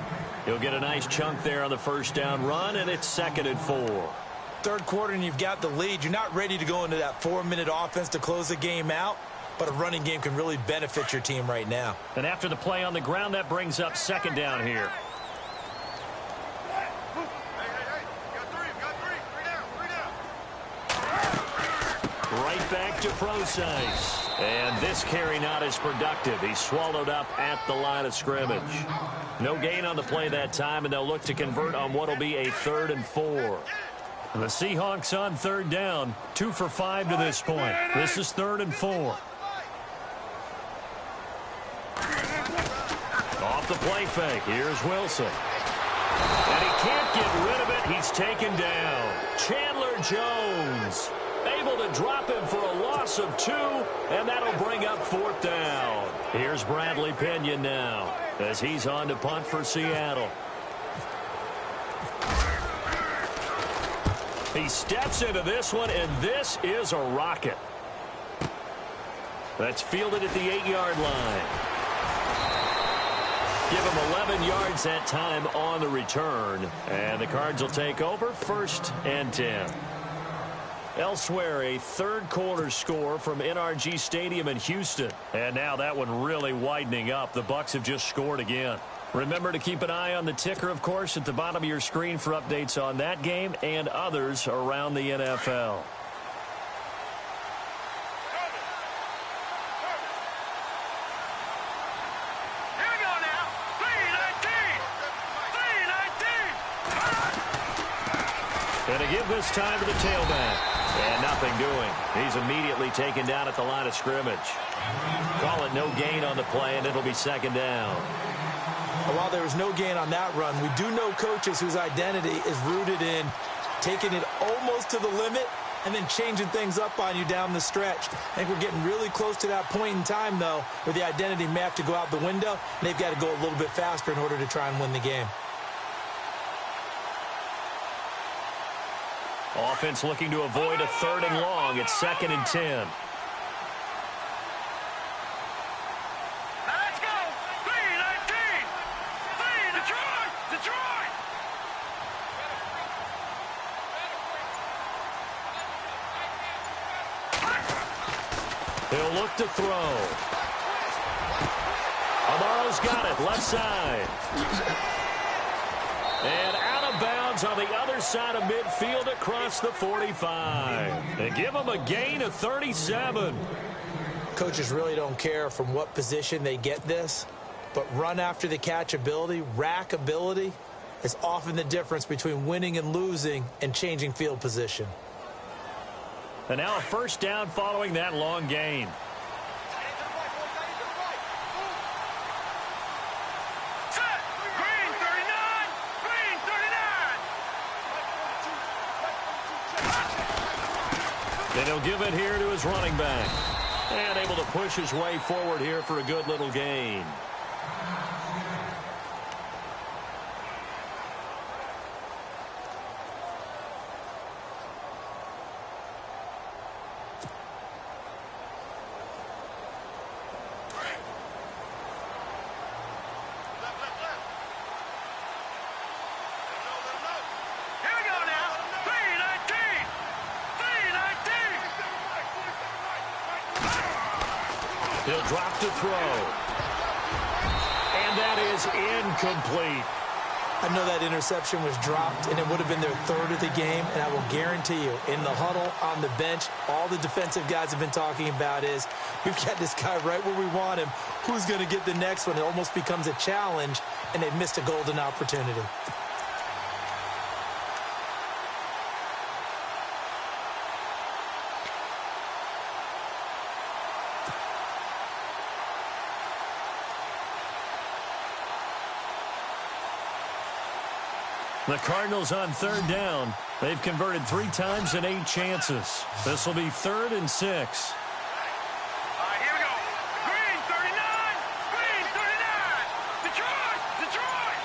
He'll get a nice chunk there on the first down run, and it's 2nd and 4. Third quarter, and you've got the lead. You're not ready to go into that 4-minute offense to close the game out, but a running game can really benefit your team right now. And after the play on the ground, that brings up 2nd down here. Right back to Procise. And this carry not as productive. He's swallowed up at the line of scrimmage. No gain on the play that time, and they'll look to convert on what will be a 3rd and 4. And the Seahawks on 3rd down, 2 for 5 to this point. This is 3rd and 4. Off the play fake, here's Wilson. And he can't get rid of it. He's taken down. Chandler Jones able to drop him for a loss of 2, and that'll bring up 4th down. Here's Bradley Pinion now as he's on to punt for Seattle. He steps into this one, and this is a rocket. That's fielded at the 8-yard line. Give him 11 yards that time on the return, and the Cards will take over 1st and 10. Elsewhere, a third-quarter score from NRG Stadium in Houston. And now that one really widening up. The Bucs have just scored again. Remember to keep an eye on the ticker, of course, at the bottom of your screen for updates on that game and others around the NFL. And to give this time to the tailback. And nothing doing. He's immediately taken down at the line of scrimmage. Call it no gain on the play, and it'll be 2nd down. While there was no gain on that run, we do know coaches whose identity is rooted in taking it almost to the limit and then changing things up on you down the stretch. I think we're getting really close to that point in time, though, where the identity may have to go out the window, and they've got to go a little bit faster in order to try and win the game. Offense looking to avoid a 3rd and long. It's 2nd and 10. Now let's go. 3-19. 3, Detroit. Detroit. He'll look to throw. Amaro's got it, left side. And out of bounds on the other side of midfield across the 45. They give him a gain of 37. Coaches really don't care from what position they get this, but run after the catch ability, rack ability, is often the difference between winning and losing and changing field position. And now a 1st down following that long gain. Set. Green 39. Green 39. Then he'll give it here to his running back. And able to push his way forward here for a good little gain. He'll drop to throw. And that is incomplete. I know that interception was dropped, and it would have been their 3rd of the game, and I will guarantee you, in the huddle, on the bench, all the defensive guys have been talking about is, we've got this guy right where we want him. Who's going to get the next one? It almost becomes a challenge, and they've missed a golden opportunity. The Cardinals on 3rd down. They've converted 3 times in 8 chances. This will be 3rd and 6. All right, here we go. Green 39. Green 39. Detroit. Detroit.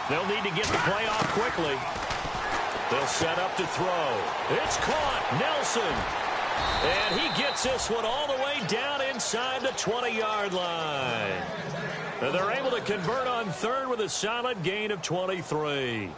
They'll need to get the play off quickly. They'll set up to throw. It's caught. Nelson. And he gets this one all the way down inside the 20-yard line. And they're able to convert on 3rd with a solid gain of 23.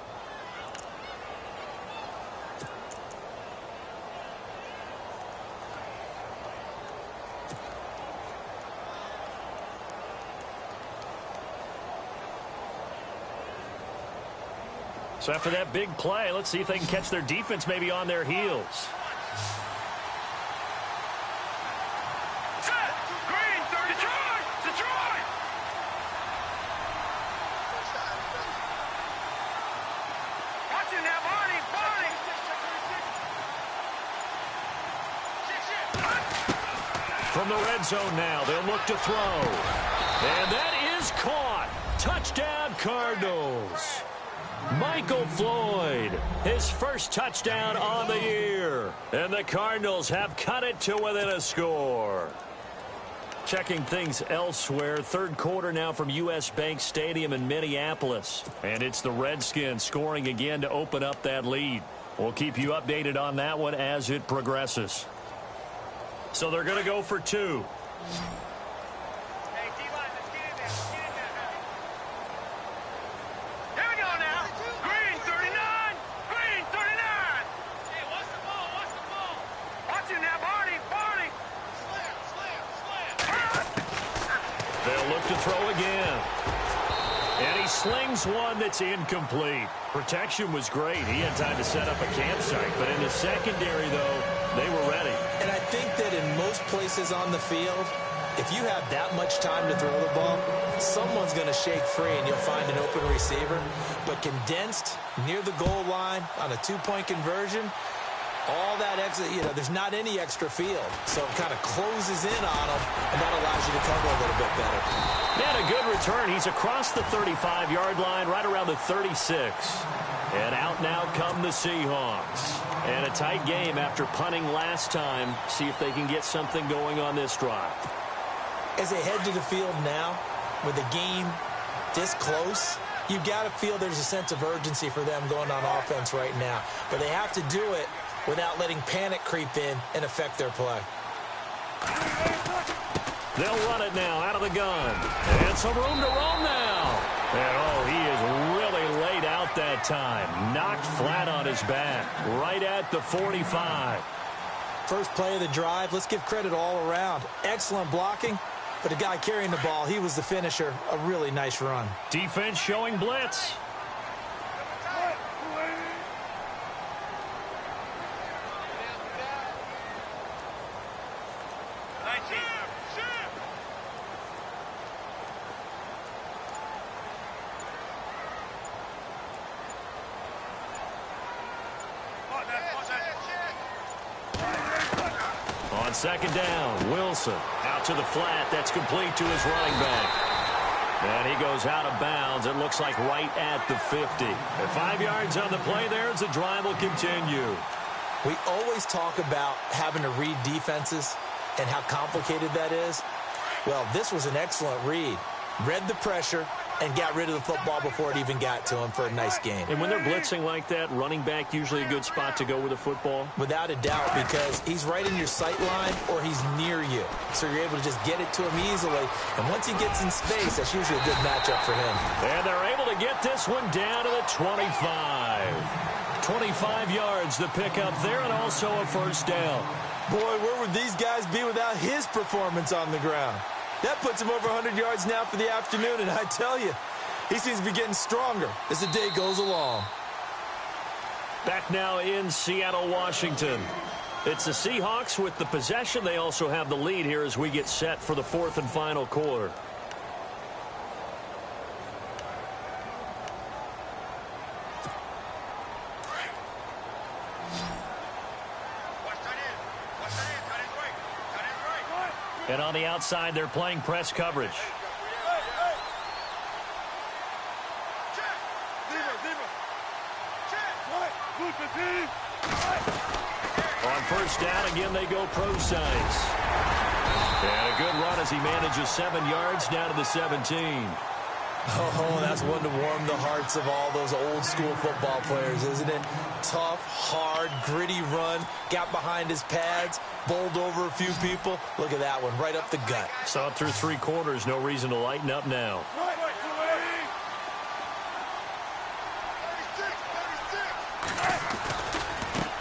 So after that big play, let's see if they can catch their defense maybe on their heels. From the red zone now, they'll look to throw. And that is caught. Touchdown, Cardinals. Michael Floyd, his first touchdown on the year. And the Cardinals have cut it to within a score. Checking things elsewhere, 3rd quarter now from U.S. Bank Stadium in Minneapolis. And it's the Redskins scoring again to open up that lead. We'll keep you updated on that one as it progresses. So they're going to go for 2. Hey, D-line, let's get in there. Let's get in there now. Here we go now. Green 39. Green 39. Hey, what's the ball? What's the ball? Watch it now, Barney. Barney. Slam. They'll look to throw again. And he slings one that's incomplete. Protection was great. He had time to set up a campsite. But in the secondary, though, they were ready. And I think that in most places on the field, if you have that much time to throw the ball, someone's going to shake free and you'll find an open receiver. But condensed near the goal line on a 2-point conversion, all that extra, there's not any extra field. So it kind of closes in on them, and that allows you to cover a little bit better. And a good return. He's across the 35-yard line, right around the 36. And out now come the Seahawks. And a tight game after punting last time. See if they can get something going on this drive. As they head to the field now, with the game this close, You've got to feel there's a sense of urgency for them going on offense right now. But they have to do it without letting panic creep in and affect their play. They'll run it now out of the gun. And some room to roam now. And, oh, he is really laid out that time. Knocked flat on his back. Right at the 45. First play of the drive, let's give credit all around. Excellent blocking, but the guy carrying the ball, he was the finisher. A really nice run. Defense showing blitz. On second down, Wilson out to the flat. That's complete to his running back. And he goes out of bounds. It looks like right at the 50. And 5 yards on the play there as the drive will continue. We always talk about having to read defenses and how complicated that is. Well, this was an excellent read. Read the pressure and got rid of the football before it even got to him for a nice gain. And when they're blitzing like that, running back usually a good spot to go with the football? Without a doubt, because he's right in your sight line or he's near you. So you're able to just get it to him easily. And once he gets in space, that's usually a good matchup for him. And they're able to get this one down to the 25. 25 yards to pick up there and also a first down. Boy, where would these guys be without his performance on the ground? That puts him over 100 yards now for the afternoon, and I tell you, he seems to be getting stronger as the day goes along. Back now in Seattle, Washington. It's the Seahawks with the possession. They also have the lead here as we get set for the fourth and final quarter. And on the outside, they're playing press coverage. On first down, again, they go pro size. And a good run as he manages 7 yards down to the 17. Oh, that's one to warm the hearts of all those old school football players, isn't it? Tough, hard, gritty run, got behind his pads, bowled over a few people. Look at that one, right up the gut. Saw it through 3 quarters, no reason to lighten up now.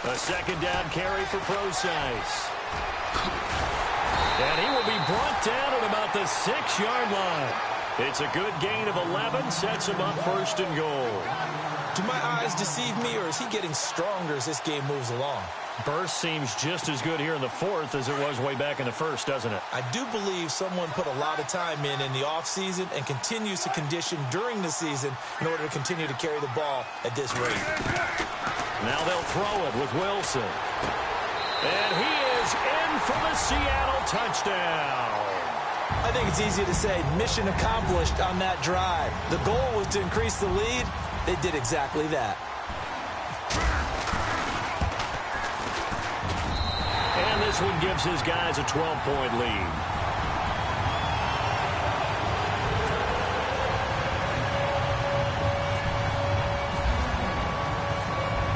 A second down carry for Procise. And he will be brought down at about the 6-yard line. It's a good gain of 11, sets him up first and goal. Do my eyes deceive me, or is he getting stronger as this game moves along? Burst seems just as good here in the fourth as it was way back in the first, doesn't it? I do believe someone put a lot of time in the offseason and continues to condition during the season in order to continue to carry the ball at this rate. Now they'll throw it with Wilson. And he is in for the Seattle touchdown. I think it's easy to say mission accomplished on that drive. The goal was to increase the lead. They did exactly that. And this one gives his guys a 12-point lead.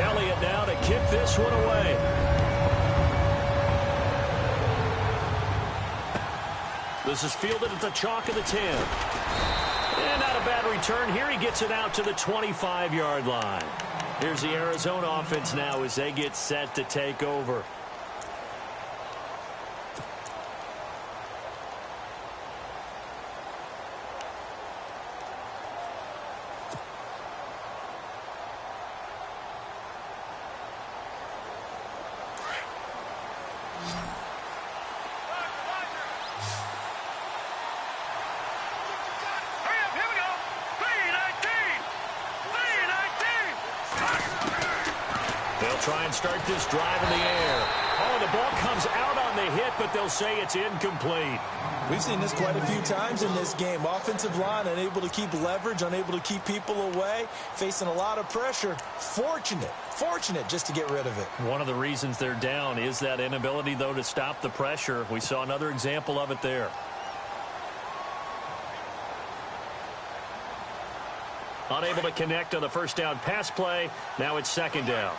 Elliott now to kick this one away. This is fielded at the chalk of the 10. And not a bad return here. He gets it out to the 25-yard line. Here's the Arizona offense now as they get set to take over. Try and start this drive in the air. Oh, the ball comes out on the hit, but they'll say it's incomplete. We've seen this quite a few times in this game. Offensive line unable to keep leverage, unable to keep people away, facing a lot of pressure. Fortunate just to get rid of it. One of the reasons they're down is that inability, though, to stop the pressure. We saw another example of it there. Unable to connect on the first down pass play. Now it's second down.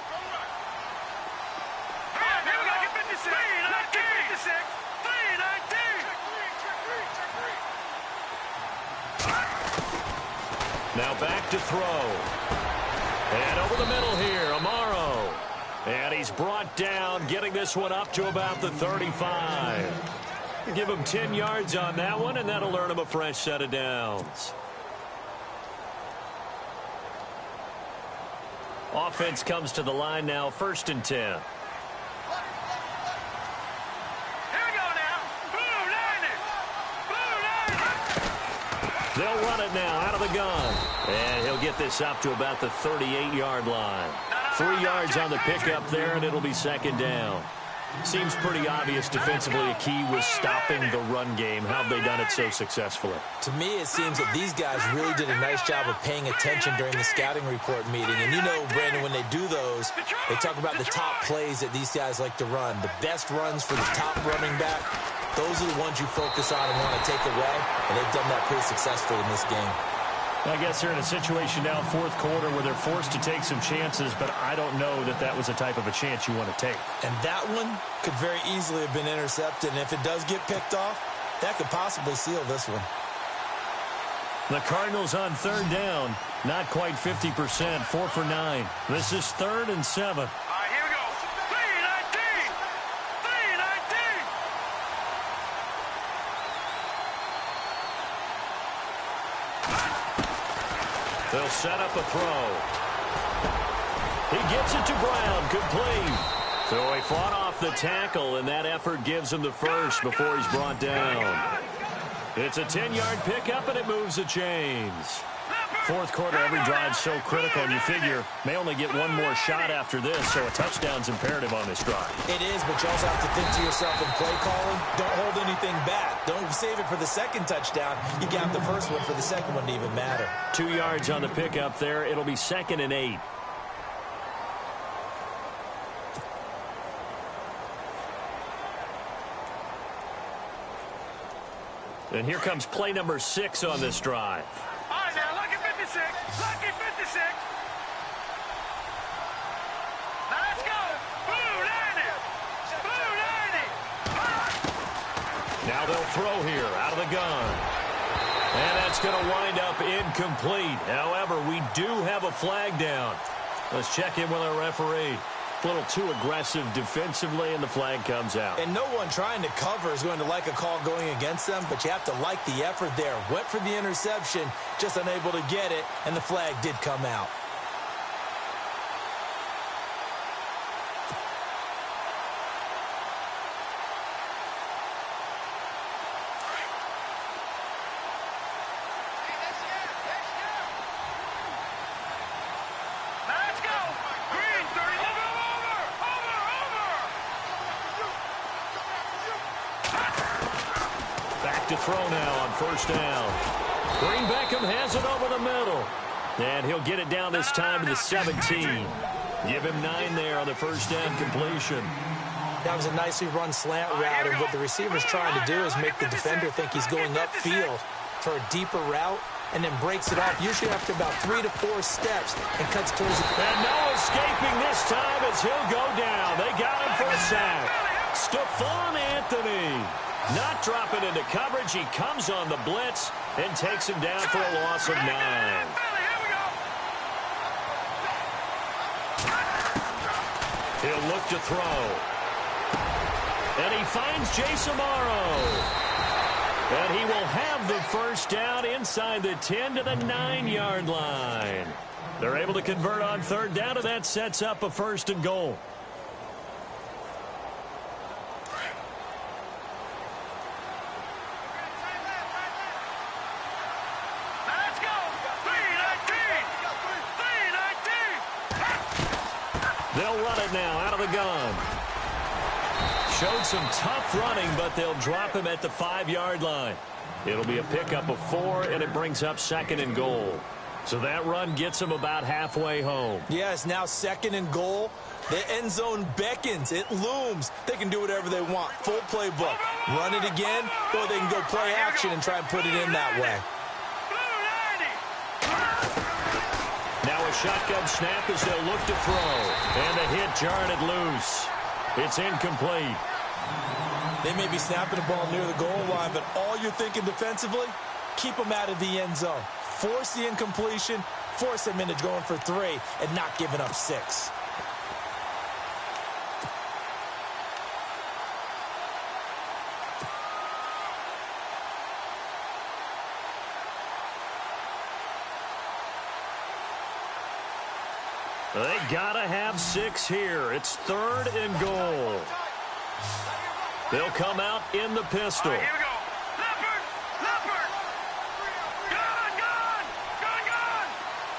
Now back to throw. And over the middle here, Amaro. And he's brought down, getting this one up to about the 35. Give him 10 yards on that one, and that'll earn him a fresh set of downs. Offense comes to the line now, 1st and 10. They'll run it now out of the gun. And he'll get this up to about the 38-yard line. 3 yards on the pickup there, and it'll be second down. Seems pretty obvious defensively a key was stopping the run game. How have they done it so successfully? To me, it seems that these guys really did a nice job of paying attention during the scouting report meeting. And you know, Brandon, when they do those, they talk about the top plays that these guys like to run. The best runs for the top running back, those are the ones you focus on and want to take away. And they've done that pretty successfully in this game. I guess they're in a situation now, 4th quarter, where they're forced to take some chances, but I don't know that that was a type of a chance you want to take. And that one could very easily have been intercepted, and if it does get picked off, that could possibly seal this one. The Cardinals on 3rd down, not quite 50%, 4 for 9. This is 3rd and 7. They'll set up a throw. He gets it to Brown, complete. So he fought off the tackle, and that effort gives him the first before he's brought down. It's a 10-yard pickup, and it moves the chains. 4th quarter, every drive's so critical, and you figure may only get one more shot after this, so a touchdown's imperative on this drive. It is, but you also have to think to yourself in play calling, don't hold anything back. Don't save it for the second touchdown. You got the first one for the second one to even matter. 2 yards on the pickup there. It'll be 2nd and 8. And here comes play number 6 on this drive. Lucky 56. Now let's go. Blue 90. Now they'll throw here out of the gun. And that's going to wind up incomplete. However, we do have a flag down. Let's check in with our referee. A little too aggressive defensively, and the flag comes out. And no one trying to cover is going to like a call going against them, but you have to like the effort there. Went for the interception, just unable to get it, and the flag did come out. To throw now on 1st down. Green Beckham has it over the middle. And he'll get it down this time to the 17. Give him 9 there on the 1st down completion. That was a nicely run slant route, and what the receiver's trying to do is make the defender think he's going upfield for a deeper route, and then breaks it off, usually after about 3 to 4 steps, and cuts towards it. And no escaping this time as he'll go down. They got him for a sack. Stephon Anthony. Not dropping into coverage. He comes on the blitz and takes him down for a loss of 9. He'll look to throw. And he finds Jace Amaro. And he will have the 1st down inside the 10 to the 9-yard line. They're able to convert on 3rd down, and that sets up a 1st and goal. They'll run it now out of the gun. Showed some tough running, but they'll drop him at the 5-yard line. It'll be a pickup of 4, and it brings up 2nd and goal. So that run gets him about halfway home. Yeah, it's now 2nd and goal. The end zone beckons. It looms. They can do whatever they want. Full playbook. Run it again, or they can go play action and try and put it in that way. a shotgun snap as they'll look to throw. And the hit jarred it loose. It's incomplete. They may be snapping the ball near the goal line, but all you're thinking defensively, keep them out of the end zone. Force the incompletion, force them into going for 3, and not giving up 6. They gotta have 6 here. It's 3rd and goal. They'll come out in the pistol. All right, here we go. Leopard! Leopard! Gun! Gun! Gun! Gun!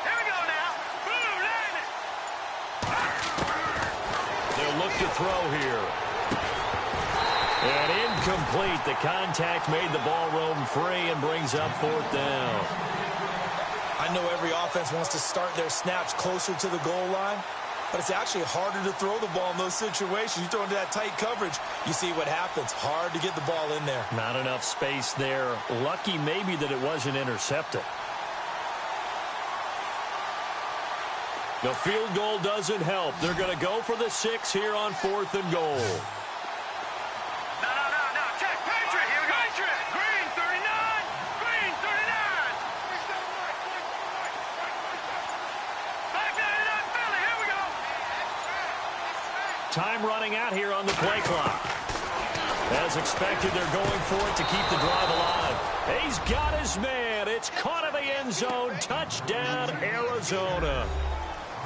Here we go now. Blue, land it! They'll look to throw here. And incomplete. The contact made the ball roam free and brings up 4th down. I know every offense wants to start their snaps closer to the goal line, but it's actually harder to throw the ball in those situations. You throw into that tight coverage, you see what happens. Hard to get the ball in there. Not enough space there. Lucky maybe that it wasn't intercepted. The field goal doesn't help. They're going to go for the 6 here on 4th and goal. No. Check. Patriot. Here we go. Patriot. Green, 39. Green, 39. Back 99, Philly. Here we go. Time running out here on the play clock. As expected, they're going for it to keep the drive alive. He's got his man. It's caught in the end zone. Touchdown, Arizona.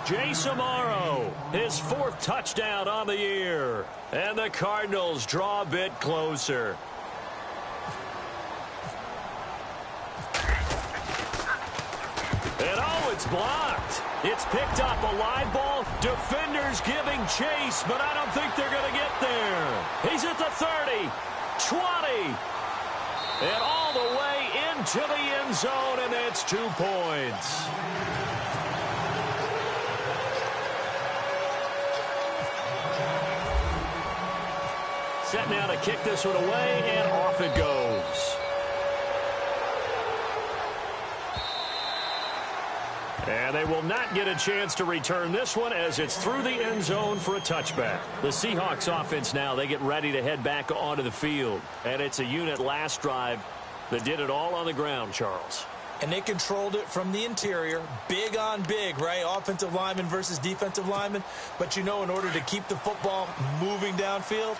Jace Amaro, his 4th touchdown on the year. And the Cardinals draw a bit closer. And oh, it's blocked. It's picked up, a live ball. Defenders giving chase, but I don't think they're going to get there. He's at the 30, 20, and all the way into the end zone, and that's 2 points. Set now to kick this one away, and off it goes. And they will not get a chance to return this one as it's through the end zone for a touchback. The Seahawks offense now, they get ready to head back onto the field. And it's a unit last drive that did it all on the ground, Charles. And they controlled it from the interior, big on big, right? Offensive lineman versus defensive lineman. But you know, in order to keep the football moving downfield,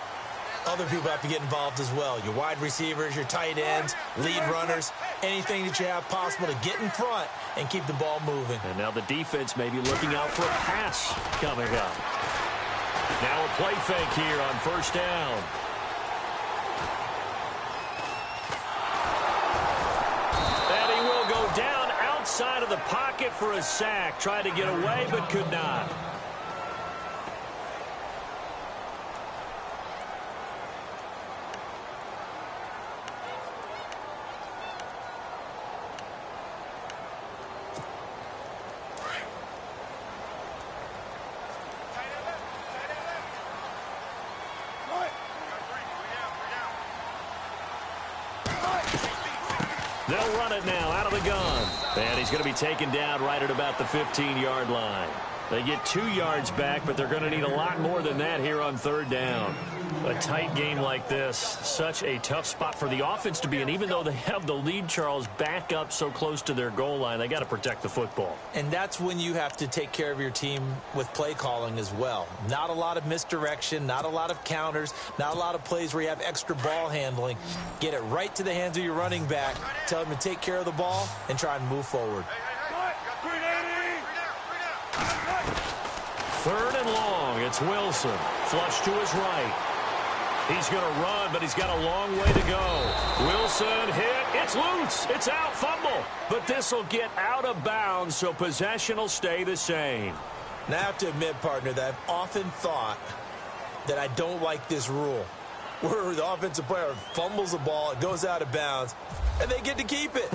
other people have to get involved as well. Your wide receivers, your tight ends, lead runners, anything that you have possible to get in front and keep the ball moving. And now the defense may be looking out for a pass coming up. Now a play fake here on 1st down. And he will go down outside of the pocket for a sack. Tried to get away, but could not. They'll run it now out of the gun. And he's going to be taken down right at about the 15-yard line. They get 2 yards back, but they're going to need a lot more than that here on 3rd down. A tight game like this, such a tough spot for the offense to be in. Even though they have the lead, Charles, back up so close to their goal line, they got to protect the football. And that's when you have to take care of your team with play calling as well. Not a lot of misdirection, not a lot of counters, not a lot of plays where you have extra ball handling. Get it right to the hands of your running back, tell him to take care of the ball, and try and move forward. 3rd and long. It's Wilson. Flush to his right. He's going to run, but he's got a long way to go. Wilson hit. It's loose. It's out. Fumble. But this will get out of bounds, so possession will stay the same. Now, I have to admit, partner, that I've often thought that I don't like this rule, where the offensive player fumbles the ball, it goes out of bounds, and they get to keep it.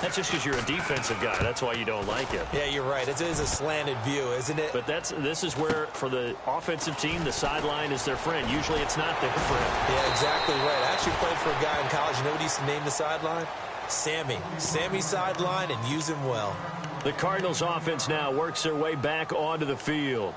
That's just because you're a defensive guy. That's why you don't like it. Yeah, you're right. It is a slanted view, isn't it? But this is where, for the offensive team, the sideline is their friend. Usually it's not their friend. Yeah, exactly right. I actually played for a guy in college. You know what he used to name the sideline? Sammy. Sammy sideline, and use him well. The Cardinals offense now works their way back onto the field.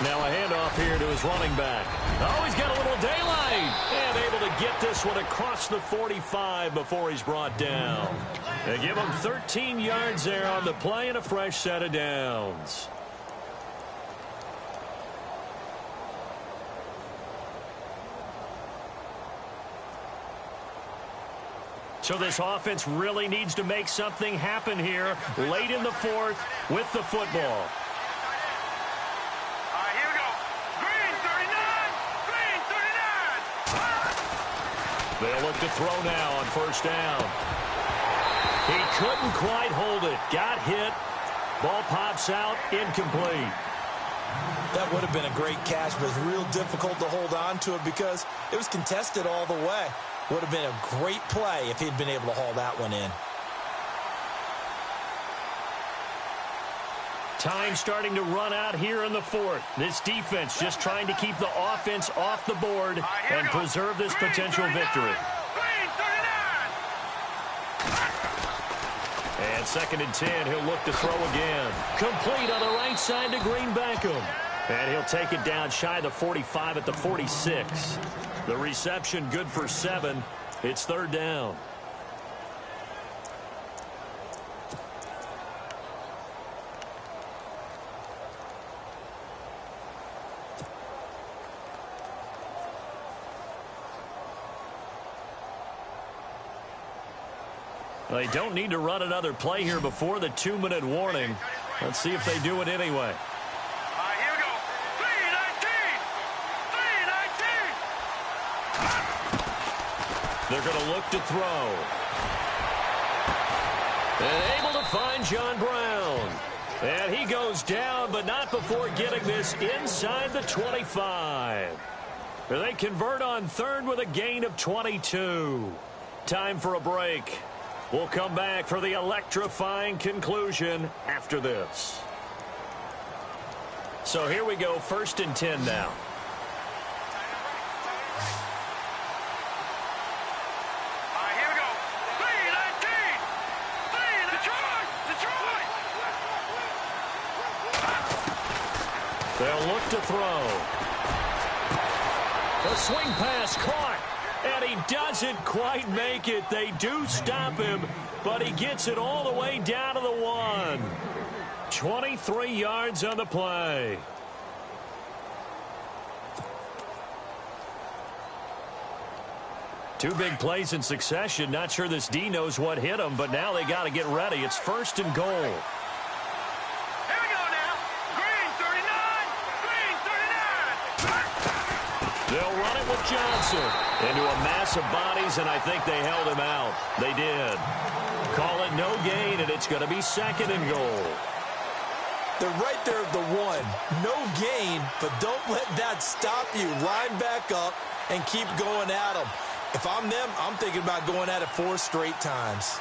Now a handoff here to his running back. Oh, he's got a little daylight. And able to get this one across the 45 before he's brought down. They give him 13 yards there on the play and a fresh set of downs. So this offense really needs to make something happen here late in the fourth with the football. They'll look to throw now on first down. He couldn't quite hold it. Got hit. Ball pops out. Incomplete. That would have been a great catch, but it's real difficult to hold on to it because it was contested all the way. Would have been a great play if he'd been able to haul that one in. Time starting to run out here in the fourth. This defense just trying to keep the offense off the board and preserve this potential victory. And 2nd and 10, he'll look to throw again. Complete on the right side to Green Beckham. And he'll take it down shy of the 45 at the 46. The reception good for 7. It's 3rd down. They don't need to run another play here before the 2-minute warning. Let's see if they do it anyway. Here we go. 3-19. They're going to look to throw. And able to find John Brown. And he goes down, but not before getting this inside the 25. They convert on 3rd with a gain of 22. Time for a break. We'll come back for the electrifying conclusion after this. So here we go, 1st and 10 now. Here we go. 3-19. Detroit. They'll look to throw. The swing pass caught. And he doesn't quite make it. They do stop him, but he gets it all the way down to the 1. 23 yards on the play. Two big plays in succession. Not sure this D knows what hit him, but now they got to get ready. It's 1st and goal. Here we go now. Green 39. They'll run it with Johnson into a mass of bodies, and I think they held him out. They did. Call it no gain, and it's going to be 2nd and goal. They're right there at the 1. No gain, but don't let that stop you. Line back up and keep going at them. If I'm them, I'm thinking about going at it 4 straight times.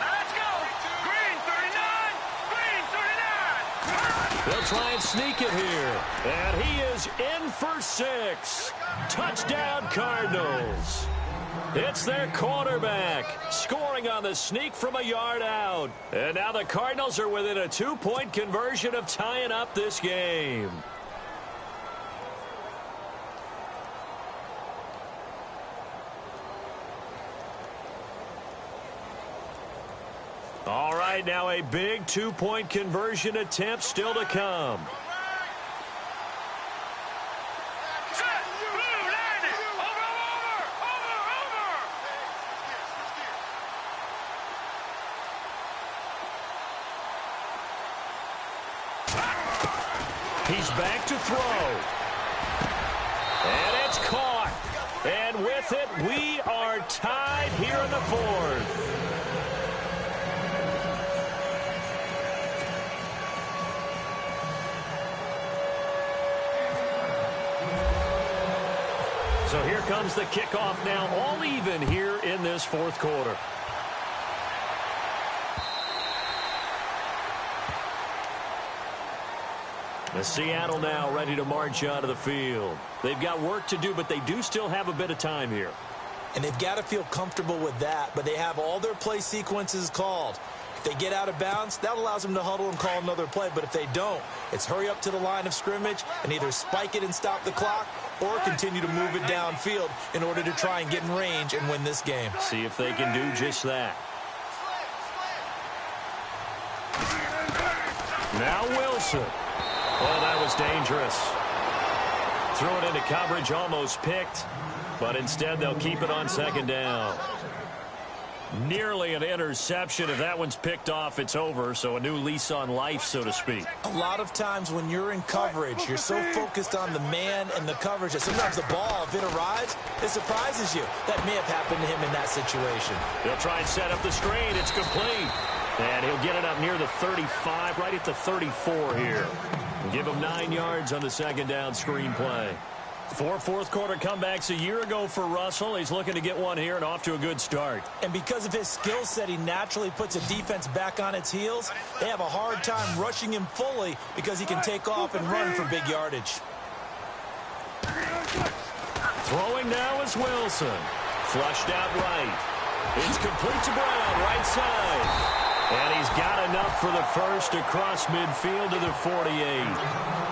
Let's go. Green 39. They'll try and sneak it here. And he is in for 6. Touchdown, Cardinals. It's their quarterback scoring on the sneak from a yard out. And now the Cardinals are within a 2-point conversion of tying up this game. All right, now a big 2-point conversion attempt still to come. He's back to throw. And it's caught. And with it, we are tied here in the 4th. So here comes the kickoff now, all even here in this fourth quarter. The Seattle now ready to march onto the field. They've got work to do, but they do still have a bit of time here. And they've got to feel comfortable with that, but they have all their play sequences called. If they get out of bounds, that allows them to huddle and call another play. But if they don't, it's hurry up to the line of scrimmage and either spike it and stop the clock or continue to move it downfield in order to try and get in range and win this game. See if they can do just that. Now Wilson. Oh, that was dangerous. Threw it into coverage, almost picked. But instead, they'll keep it on second down. Nearly an interception. If that one's picked off, it's over. So a new lease on life, so to speak. A lot of times when you're in coverage, you're so focused on the man and the coverage that sometimes the ball, if it arrives, it surprises you. That may have happened to him in that situation. They'll try and set up the screen. It's complete. And he'll get it up near the 35, right at the 34 here. Give him 9 yards on the second down screen play. 4 fourth-quarter comebacks a year ago for Russell. He's looking to get one here and off to a good start. And because of his skill set, he naturally puts a defense back on its heels. They have a hard time rushing him fully because he can take off and run for big yardage. Throwing now is Wilson. Flushed out right. It's complete to Brown, right side. And he's got enough for the first across midfield to the 48.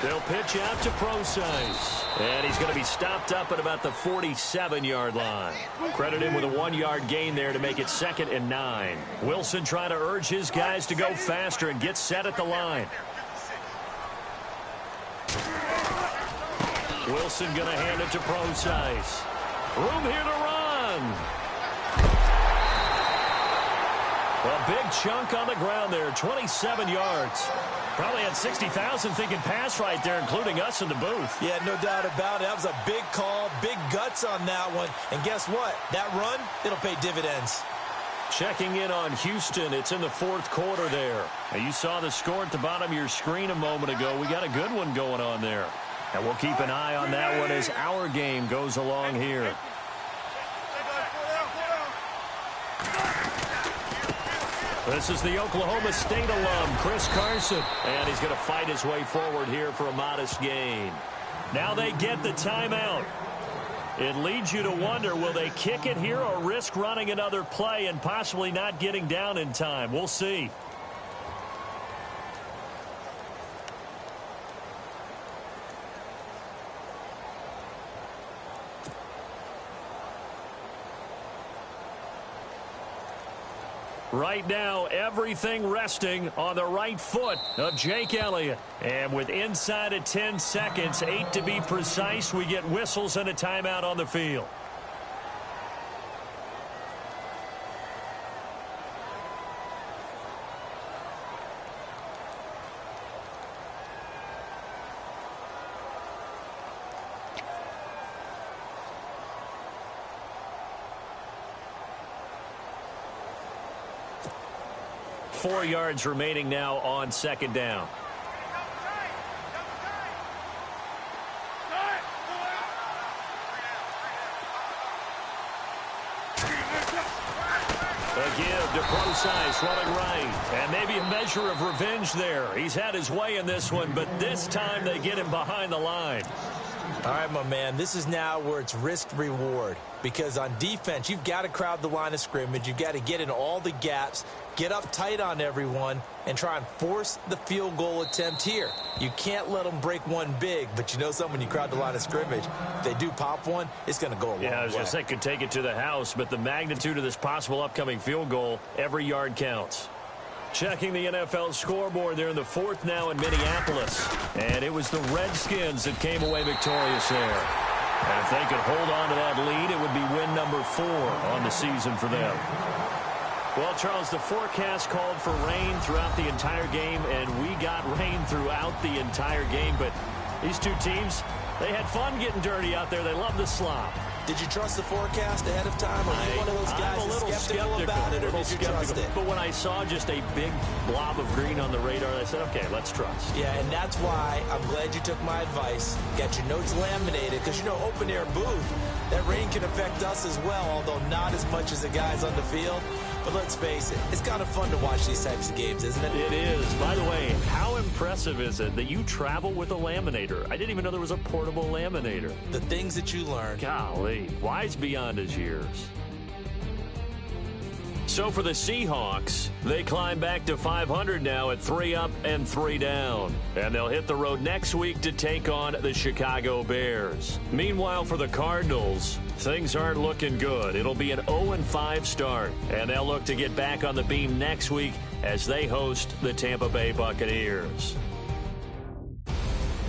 They'll pitch out to Procise. And he's going to be stopped up at about the 47-yard line. Credit him with a 1-yard gain there to make it 2nd and 9. Wilson trying to urge his guys to go faster and get set at the line. Wilson going to hand it to Procise. Room here to run. A big chunk on the ground there, 27 yards. Probably had 60,000 thinking pass right there, including us in the booth. Yeah, no doubt about it. That was a big call, big guts on that one. And guess what? That run, it'll pay dividends. Checking in on Houston. It's in the fourth quarter there. Now, you saw the score at the bottom of your screen a moment ago. We got a good one going on there. And we'll keep an eye on that one as our game goes along here. This is the Oklahoma State alum, Chris Carson. And he's going to fight his way forward here for a modest gain. Now they get the timeout. It leads you to wonder, will they kick it here or risk running another play and possibly not getting down in time? We'll see. Right now, everything resting on the right foot of Jake Elliott. And with inside of 10 seconds, 8 to be precise, we get whistles and a timeout on the field. Four yards remaining now on second down. A give to Procise running right. And maybe a measure of revenge there. He's had his way in this one, but this time they get him behind the line. All right, my man, this is now where it's risk-reward. Because on defense, you've got to crowd the line of scrimmage. You've got to get in all the gaps, get up tight on everyone, and try and force the field goal attempt here. You can't let them break one big, but you know something, when you crowd the line of scrimmage, if they do pop one, it's going to go a long way. Yeah, I was going to say, could take it to the house, but the magnitude of this possible upcoming field goal, every yard counts. Checking the NFL scoreboard, they're in the fourth now in Minneapolis. And it was the Redskins that came away victorious there. And if they could hold on to that lead, it would be win number 4 on the season for them. Well, Charles, the forecast called for rain throughout the entire game, and we got rain throughout the entire game. But these two teams, they had fun getting dirty out there. They love the slop. Did you trust the forecast ahead of time? Or are you one of those guys that's skeptical about it, or did you trust it? But when I saw just a big blob of green on the radar, I said, okay, let's trust. Yeah, and that's why I'm glad you took my advice. Got your notes laminated, because, you know, open-air booth, that rain can affect us as well, although not as much as the guys on the field. But let's face it, it's kind of fun to watch these types of games, isn't it? It is. By the way, how impressive is it that you travel with a laminator? I didn't even know there was a portable laminator. The things that you learn. Golly, wise beyond his years. So for the Seahawks, they climb back to 500 now at 3 up and 3 down. And they'll hit the road next week to take on the Chicago Bears. Meanwhile, for the Cardinals, things aren't looking good. It'll be an 0-5 start. And they'll look to get back on the beam next week as they host the Tampa Bay Buccaneers.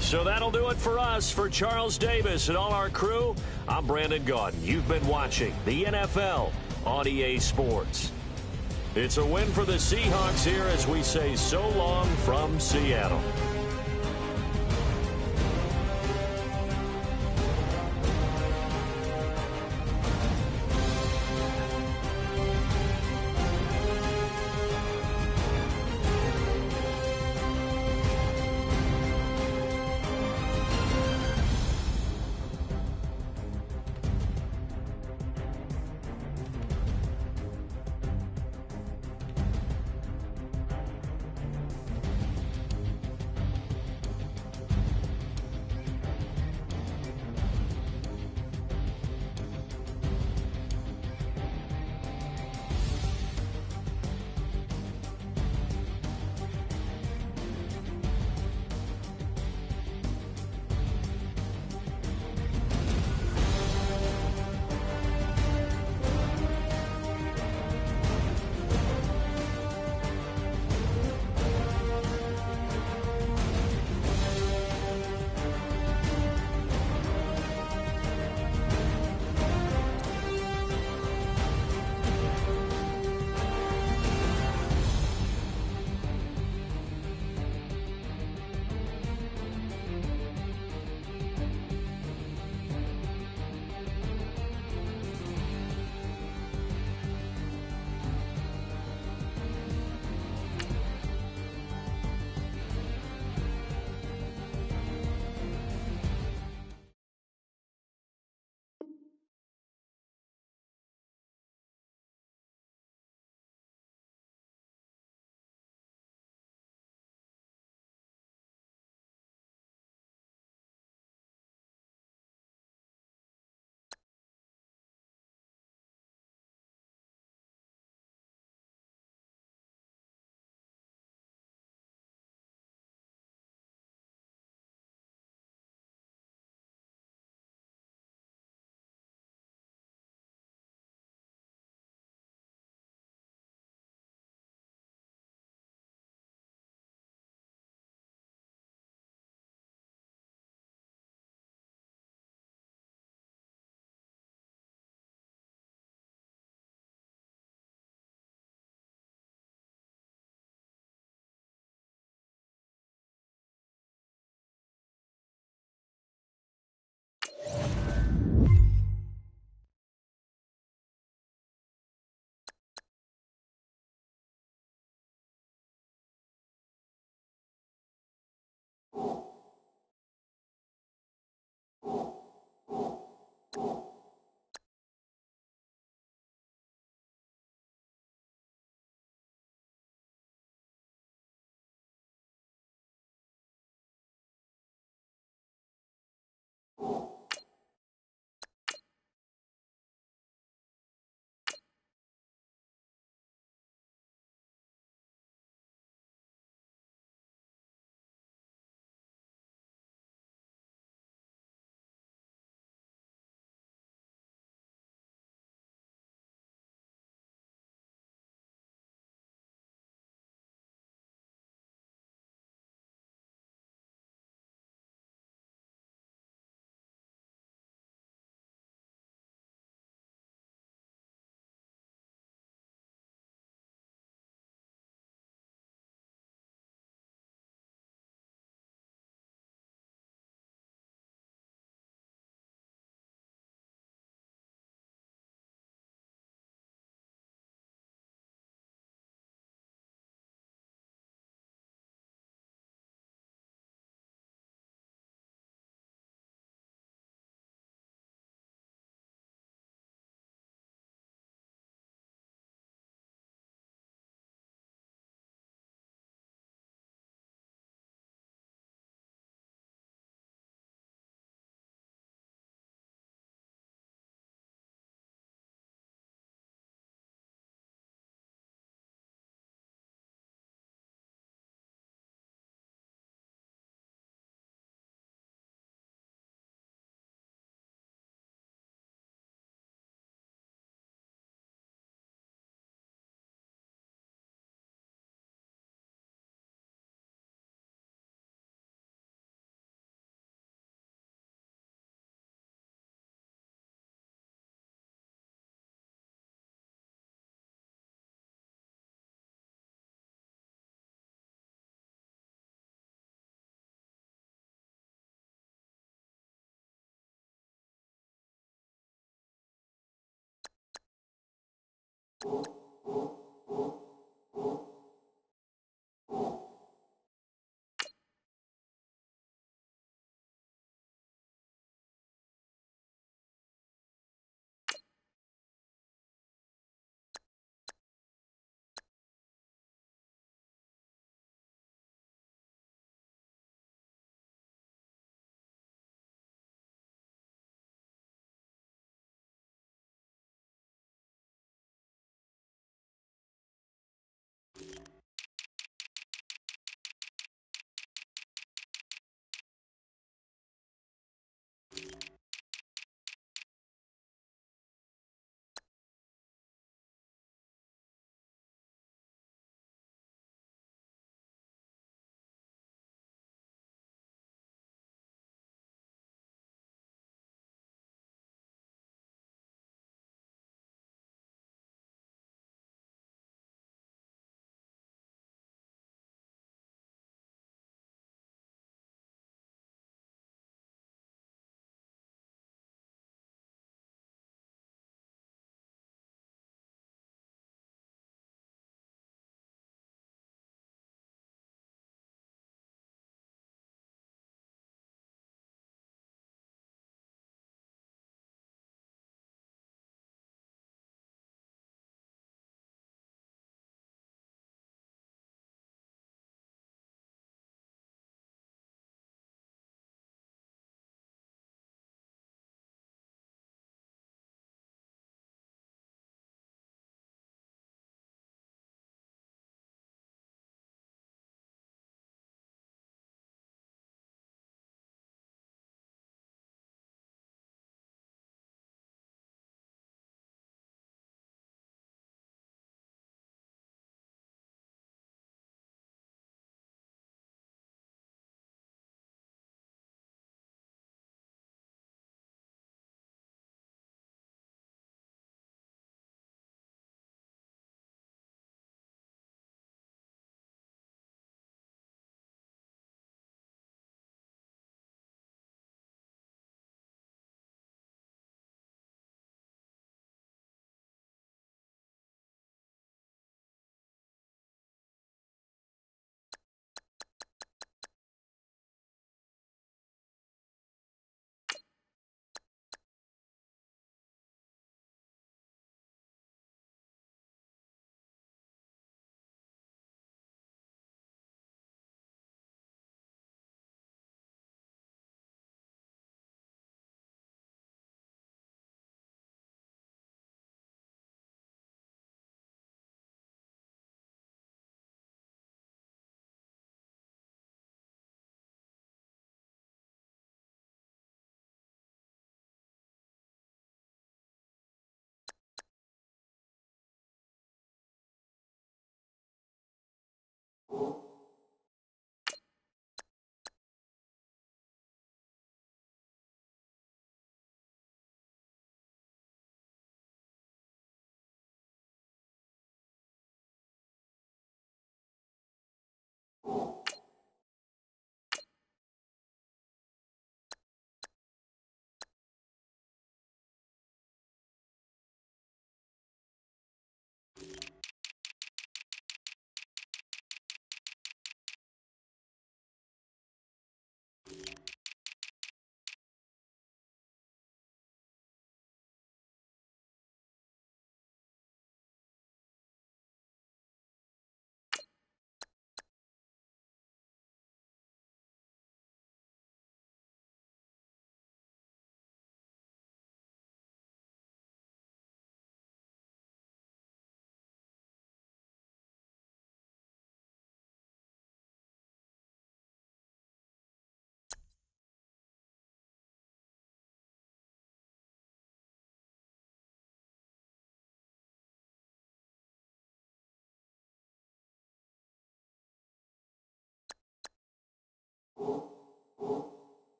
So that'll do it for us. For Charles Davis and all our crew, I'm Brandon Gaudin. You've been watching the NFL on EA Sports. It's a win for the Seahawks here as we say so long from Seattle.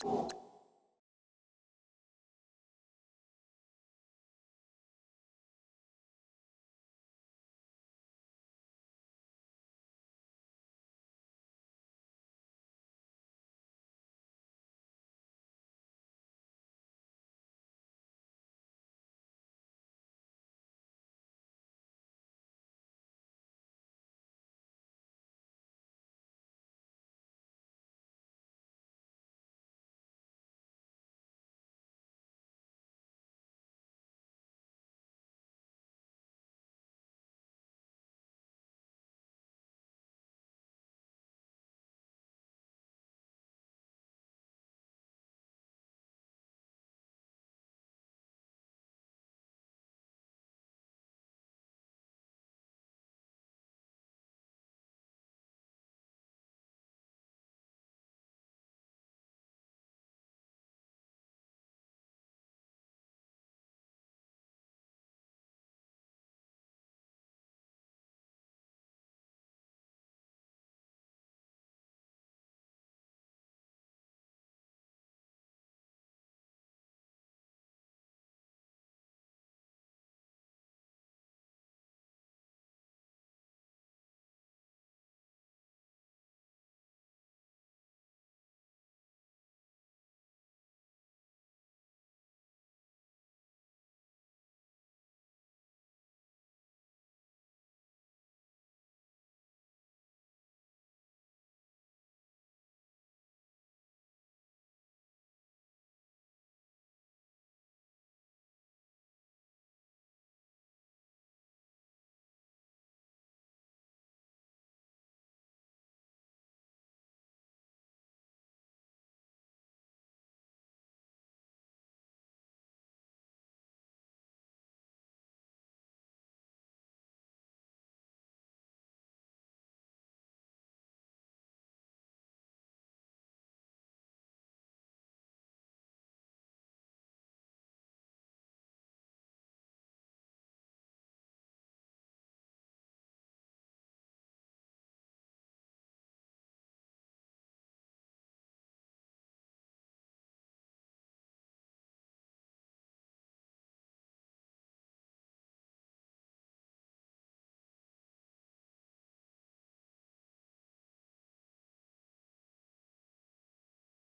it.